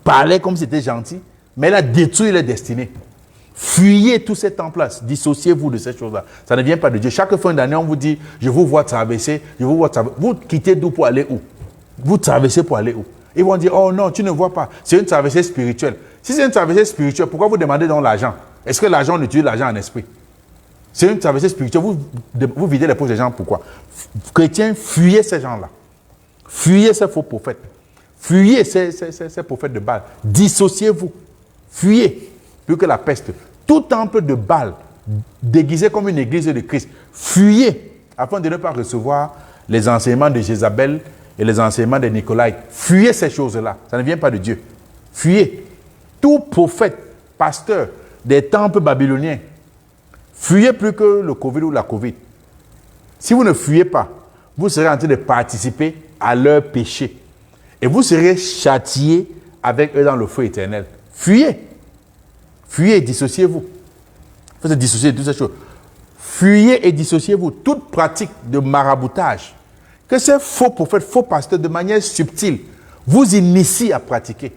parlait comme si c'était gentil, mais il a détruit les destinées. Fuyez tous ces temples-là, dissociez-vous de ces choses-là. Ça ne vient pas de Dieu. Chaque fin d'année, on vous dit, je vous vois traverser, Vous quittez d'où pour aller où? Vous traversez pour aller où? Ils vont dire, oh non, tu ne vois pas. C'est une traversée spirituelle. Si c'est une traversée spirituelle, pourquoi vous demandez donc l'argent? Est-ce que l'argent utilise l'argent en esprit? C'est une traversée spirituelle. Vous videz les poches des gens, pourquoi? Chrétiens, fuyez ces gens-là. Fuyez ces faux prophètes. Fuyez ces prophètes de Baal. Dissociez-vous. Fuyez, plus que la peste. Tout temple de Baal, déguisé comme une église de Christ, fuyez, afin de ne pas recevoir les enseignements de Jézabel et les enseignements de Nicolaï. Fuyez ces choses-là, ça ne vient pas de Dieu. Fuyez. Tout prophète, pasteur des temples babyloniens, fuyez plus que le Covid ou la Covid. Si vous ne fuyez pas, vous serez en train de participer à leur péché. Et vous serez châtiés avec eux dans le feu éternel. Fuyez. Fuyez et dissociez-vous. Il faut se dissocier de toutes ces choses. Fuyez et dissociez-vous. Toute pratique de maraboutage, que ces faux prophètes, faux pasteurs, de manière subtile, vous initient à pratiquer.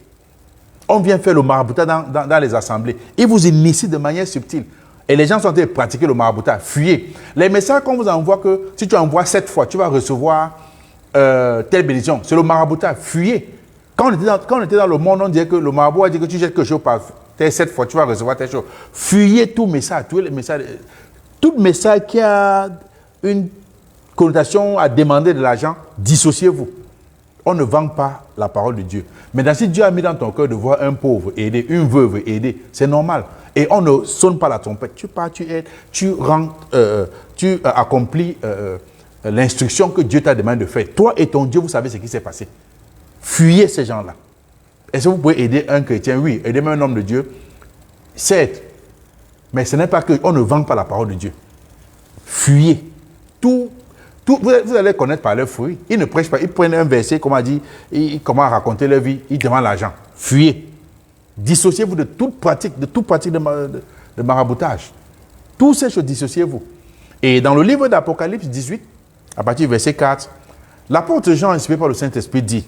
On vient faire le maraboutage dans les assemblées. Ils vous initient de manière subtile. Et les gens sont en train de pratiquer le maraboutage. Fuyez. Les messages qu'on vous envoie, que si tu envoies 7 fois, tu vas recevoir telle bénédiction. C'est le maraboutage. Fuyez. Quand on était dans le monde, on disait que le marabout a dit que tu jettes quelque chose par 7 fois, tu vas recevoir telle chose. Fuyez tout message, tous les messages. Tout message qui a une connotation à demander de l'argent, dissociez-vous. On ne vend pas la parole de Dieu. Maintenant, si Dieu a mis dans ton cœur de voir un pauvre aider, une veuve aider, c'est normal. Et on ne sonne pas la trompette. Tu pars, tu aides, tu accomplis l'instruction que Dieu t'a demandé de faire. Toi et ton Dieu, vous savez ce qui s'est passé. Fuyez ces gens-là. Est-ce que vous pouvez aider un chrétien? Oui. Aider même un homme de Dieu? Certes. Mais ce n'est pas que on ne vend pas la parole de Dieu. Fuyez. Vous allez connaître par leurs fruits. Ils ne prêchent pas. Ils prennent un verset, comme on dit, comment raconter leur vie. Ils demandent l'argent. Fuyez. Dissociez-vous de toute pratique de maraboutage. Tous ces choses, dissociez-vous. Et dans le livre d'Apocalypse 18, à partir du verset 4, l'apôtre Jean, inspiré par le Saint-Esprit, dit: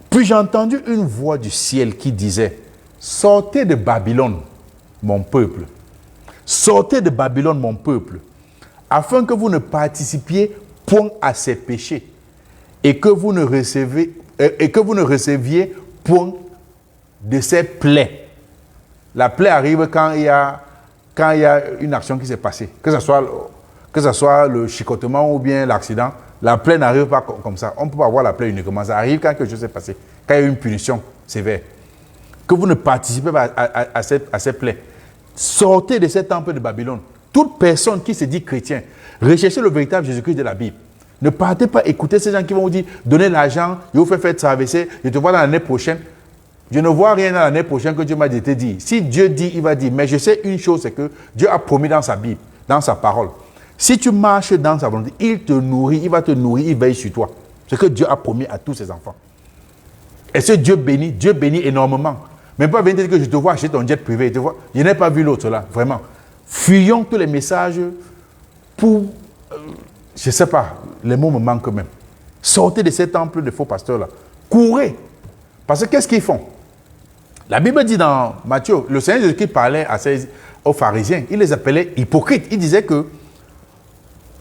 puis j'ai entendu une voix du ciel qui disait: sortez de Babylone, mon peuple. Sortez de Babylone, mon peuple, afin que vous ne participiez point à ses péchés et que vous ne receviez point de ses plaies. La plaie arrive quand il y a une action qui s'est passée, que ce soit le chicotement ou bien l'accident. La plaie n'arrive pas comme ça. On ne peut pas avoir la plaie uniquement. Ça arrive quand quelque chose s'est passé, quand il y a une punition sévère. Que vous ne participez pas à cette plaie. Sortez de cet temple de Babylone. Toute personne qui se dit chrétien, recherchez le véritable Jésus-Christ de la Bible. Ne partez pas écouter ces gens qui vont vous dire: donnez l'argent, je vous fais traverser, je te vois dans l'année prochaine. Je ne vois rien dans l'année prochaine que Dieu m'a dit. Si Dieu dit, il va dire. Mais je sais une chose, c'est que Dieu a promis dans sa Bible, dans sa parole. Si tu marches dans sa volonté, il te nourrit, il va te nourrir, il veille sur toi. C'est ce que Dieu a promis à tous ses enfants. Et ce Dieu bénit énormément. Même pas venir dire que je te vois acheter ton jet privé. Je n'ai pas vu l'autre là, vraiment. Fuyons tous les messages pour, je ne sais pas, les mots me manquent même. Sortez de ces temples de faux pasteurs là. Courez. Parce que qu'est-ce qu'ils font? La Bible dit dans Matthieu, le Seigneur Jésus qui parlait aux pharisiens, il les appelait hypocrites. Il disait que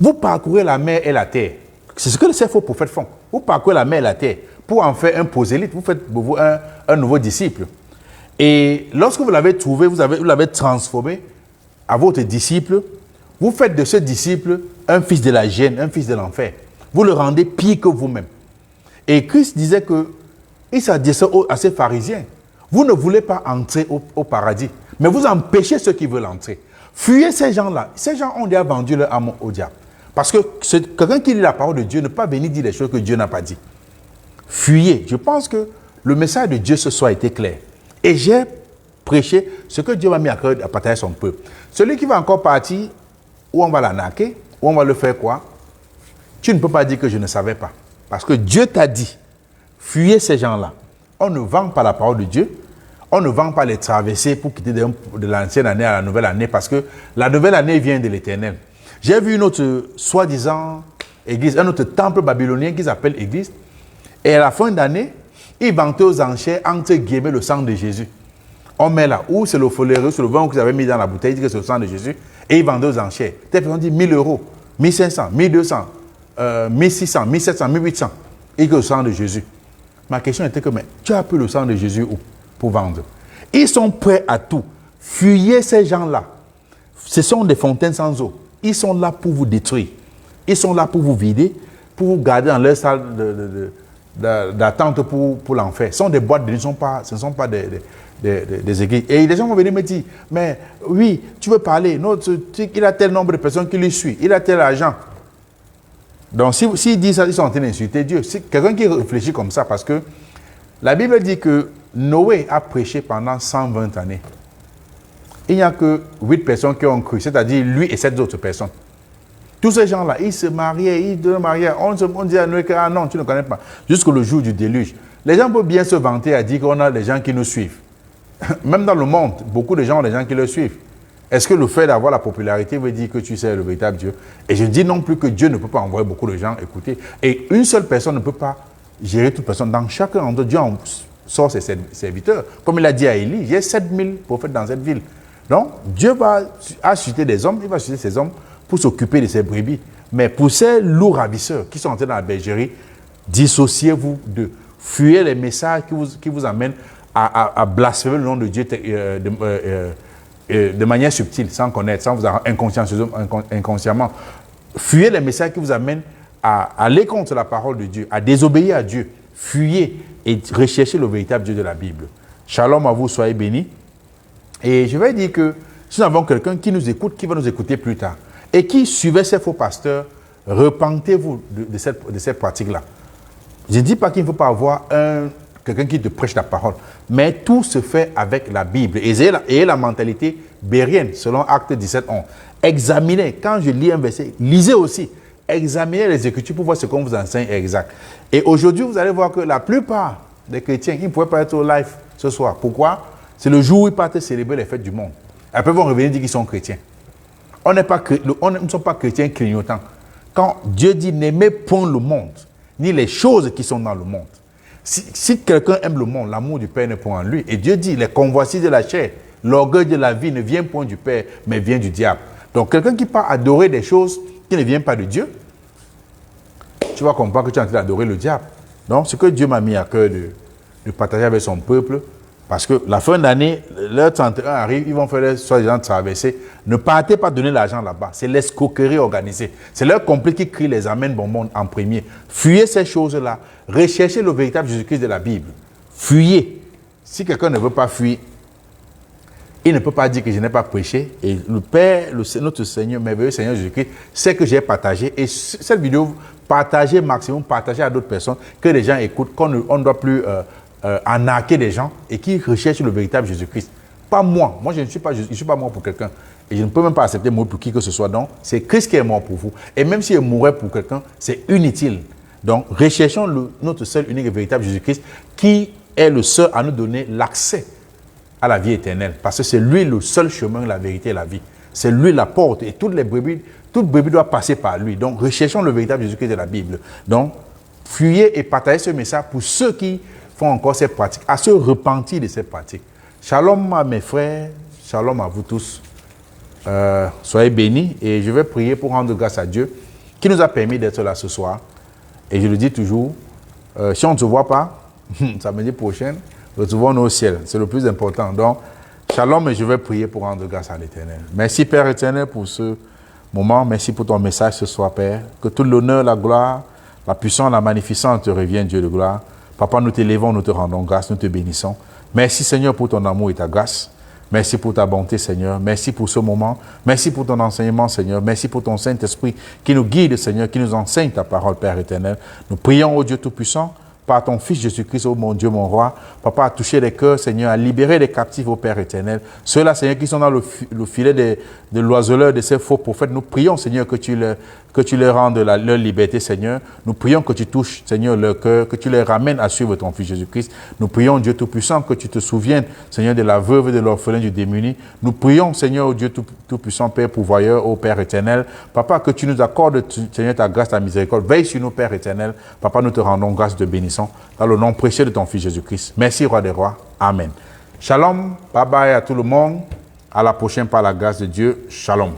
vous parcourez la mer et la terre. C'est ce que ces faux prophètes font. Vous parcourez la mer et la terre pour en faire un prosélyte. Vous faites un nouveau disciple. Et lorsque vous l'avez trouvé, vous l'avez transformé à votre disciple, vous faites de ce disciple un fils de la gêne, un fils de l'enfer. Vous le rendez pire que vous-même. Et Christ disait qu'il s'adressait à ces pharisiens. Vous ne voulez pas entrer au paradis, mais vous empêchez ceux qui veulent entrer. Fuyez ces gens-là. Ces gens ont déjà vendu leur âme au diable. Parce que quelqu'un qui lit la parole de Dieu ne peut pas venir dire des choses que Dieu n'a pas dit. Fuyez. Je pense que le message de Dieu ce soir a été clair. Et j'ai prêché ce que Dieu m'a mis à cœur à partager son peuple. Celui qui va encore partir, où on va l'arnaquer, où on va le faire quoi? Tu ne peux pas dire que je ne savais pas. Parce que Dieu t'a dit, fuyez ces gens-là. On ne vend pas la parole de Dieu. On ne vend pas les traversées pour quitter de l'ancienne année à la nouvelle année, parce que la nouvelle année vient de l'Éternel. J'ai vu une autre soi-disant église, un autre temple babylonien qu'ils appellent église. Et à la fin d'année, ils vantaient aux enchères, entre guillemets, le sang de Jésus. On met là, où c'est le foléreux, c'est le vin qu'ils avaient mis dans la bouteille, ils disent que c'est le sang de Jésus. Et ils vendaient aux enchères. Des personnes disent 1000 euros, 1500, 1200, 1600, 1700, 1800. Et que le sang de Jésus. Ma question était que, mais tu as pris le sang de Jésus où pour vendre? Ils sont prêts à tout. Fuyez ces gens-là. Ce sont des fontaines sans eau. Ils sont là pour vous détruire. Ils sont là pour vous vider, pour vous garder dans leur salle d'attente pour l'enfer. Ce sont des boîtes de nuit, ce ne sont pas des églises. Et les gens vont venir me dire, mais oui, tu veux parler, il a tel nombre de personnes qui lui suivent, il a tel argent. Donc, s'ils disent ça, ils sont en train d'insulter Dieu. C'est quelqu'un qui réfléchit comme ça, parce que la Bible dit que Noé a prêché pendant 120 années. Il n'y a que 8 personnes qui ont cru, c'est-à-dire lui et 7 autres personnes. Tous ces gens-là, ils se mariaient, ils devaient marier. On dit à Noé que, ah non, tu ne connais pas. Jusqu'au jour du déluge. Les gens peuvent bien se vanter à dire qu'on a des gens qui nous suivent. Même dans le monde, beaucoup de gens ont des gens qui le suivent. Est-ce que le fait d'avoir la popularité veut dire que tu sais le véritable Dieu? Et je dis non plus que Dieu ne peut pas envoyer beaucoup de gens écouter. Et une seule personne ne peut pas gérer toute personne. Dans chacun d'entre eux, Dieu sort ses serviteurs. Comme il a dit à Élie, il y a 7000 prophètes dans cette ville. Donc, Dieu va susciter des hommes, il va susciter ces hommes pour s'occuper de ces brebis. Mais pour ces loups ravisseurs qui sont entrés dans la bergerie, dissociez-vous d'eux. Fuyez les messages qui vous amènent à blasphémer le nom de Dieu de manière subtile, sans connaître, sans vous avoir inconsciemment. Fuyez les messages qui vous amènent à aller contre la parole de Dieu, à désobéir à Dieu. Fuyez et recherchez le véritable Dieu de la Bible. Shalom à vous, soyez bénis. Et je vais dire que si nous avons quelqu'un qui nous écoute, qui va nous écouter plus tard, et qui suivait ces faux pasteurs, repentez-vous de cette pratique-là. Je ne dis pas qu'il ne faut pas avoir quelqu'un qui te prêche la parole, mais tout se fait avec la Bible. Et ayez la mentalité bérienne, selon Actes 17:11. Examinez, quand je lis un verset, lisez aussi. Examinez les Écritures pour voir ce qu'on vous enseigne est exact. Et aujourd'hui, vous allez voir que la plupart des chrétiens, ils ne pouvaient pas être au live ce soir. Pourquoi? C'est le jour où ils partent célébrer les fêtes du monde. Après, ils vont revenir dire qu'ils sont chrétiens. On ne sont pas chrétiens clignotants. Quand Dieu dit n'aimez point le monde, ni les choses qui sont dans le monde. Si quelqu'un aime le monde, l'amour du Père n'est point en lui. Et Dieu dit les convoitises de la chair, l'orgueil de la vie ne vient point du Père, mais vient du diable. Donc quelqu'un qui part adorer des choses qui ne viennent pas de Dieu, tu vas comprendre que tu es en train d'adorer le diable. Donc ce que Dieu m'a mis à cœur de partager avec son peuple, parce que la fin d'année, leur 31 arrive, ils vont faire les soi-disant traversées. Ne partez pas donner l'argent là-bas. C'est l'escroquerie organisée. C'est leur complice qui crie les amènes bonbons en premier. Fuyez ces choses-là. Recherchez le véritable Jésus-Christ de la Bible. Fuyez. Si quelqu'un ne veut pas fuir, il ne peut pas dire que je n'ai pas prêché. Et le Père, notre Seigneur, merveilleux Seigneur Jésus-Christ, sait que j'ai partagé. Et cette vidéo, partagez maximum, partagez à d'autres personnes, que les gens écoutent, qu'on ne doit plus arnaquer des gens et qui recherchent le véritable Jésus-Christ. Pas moi. Moi, je ne suis pas mort pour quelqu'un. Et je ne peux même pas accepter mort pour qui que ce soit. Donc, c'est Christ qui est mort pour vous. Et même s'il mourait pour quelqu'un, c'est inutile. Donc, recherchons notre seul, unique et véritable Jésus-Christ qui est le seul à nous donner l'accès à la vie éternelle. Parce que c'est lui le seul chemin, la vérité et la vie. C'est lui la porte. Et toute brebis doit passer par lui. Donc, recherchons le véritable Jésus-Christ de la Bible. Donc, fuyez et partagez ce message pour ceux qui font encore ces pratiques, à se repentir de ces pratiques. Shalom à mes frères, shalom à vous tous. Soyez bénis et je vais prier pour rendre grâce à Dieu qui nous a permis d'être là ce soir. Et je le dis toujours, si on ne se voit pas, samedi prochain, retrouvons-nous au ciel. C'est le plus important. Donc, shalom et je vais prier pour rendre grâce à l'Éternel. Merci Père éternel pour ce moment. Merci pour ton message ce soir, Père. Que tout l'honneur, la gloire, la puissance, la magnificence te reviennent, Dieu de gloire. Papa, nous t'élévons, nous te rendons grâce, nous te bénissons. Merci Seigneur pour ton amour et ta grâce. Merci pour ta bonté, Seigneur. Merci pour ce moment. Merci pour ton enseignement, Seigneur. Merci pour ton Saint-Esprit qui nous guide, Seigneur, qui nous enseigne ta parole, Père éternel. Nous prions, ô Dieu Tout-Puissant, par ton Fils Jésus-Christ, ô mon Dieu, mon Roi. Papa, à toucher les cœurs, Seigneur, à libérer les captifs, ô Père éternel. Ceux-là, Seigneur, qui sont dans le filet de l'oiseleur de ces faux prophètes, nous prions, Seigneur, que tu leur rendes leur liberté, Seigneur. Nous prions que tu touches, Seigneur, leur cœur, que tu les ramènes à suivre ton Fils Jésus-Christ. Nous prions, Dieu Tout-Puissant, que tu te souviennes, Seigneur, de la veuve et de l'orphelin du démuni. Nous prions, Seigneur, ô Dieu Tout-Puissant, Père pourvoyeur, ô Père éternel. Papa, que tu nous accordes, Seigneur, ta grâce, ta miséricorde. Veille sur nous, Père éternel. Papa, nous te rendons grâce de bénissons dans le nom précieux de ton Fils Jésus-Christ. Merci, Roi des rois. Amen. Shalom. Bye bye à tout le monde. À la prochaine par la grâce de Dieu. Shalom.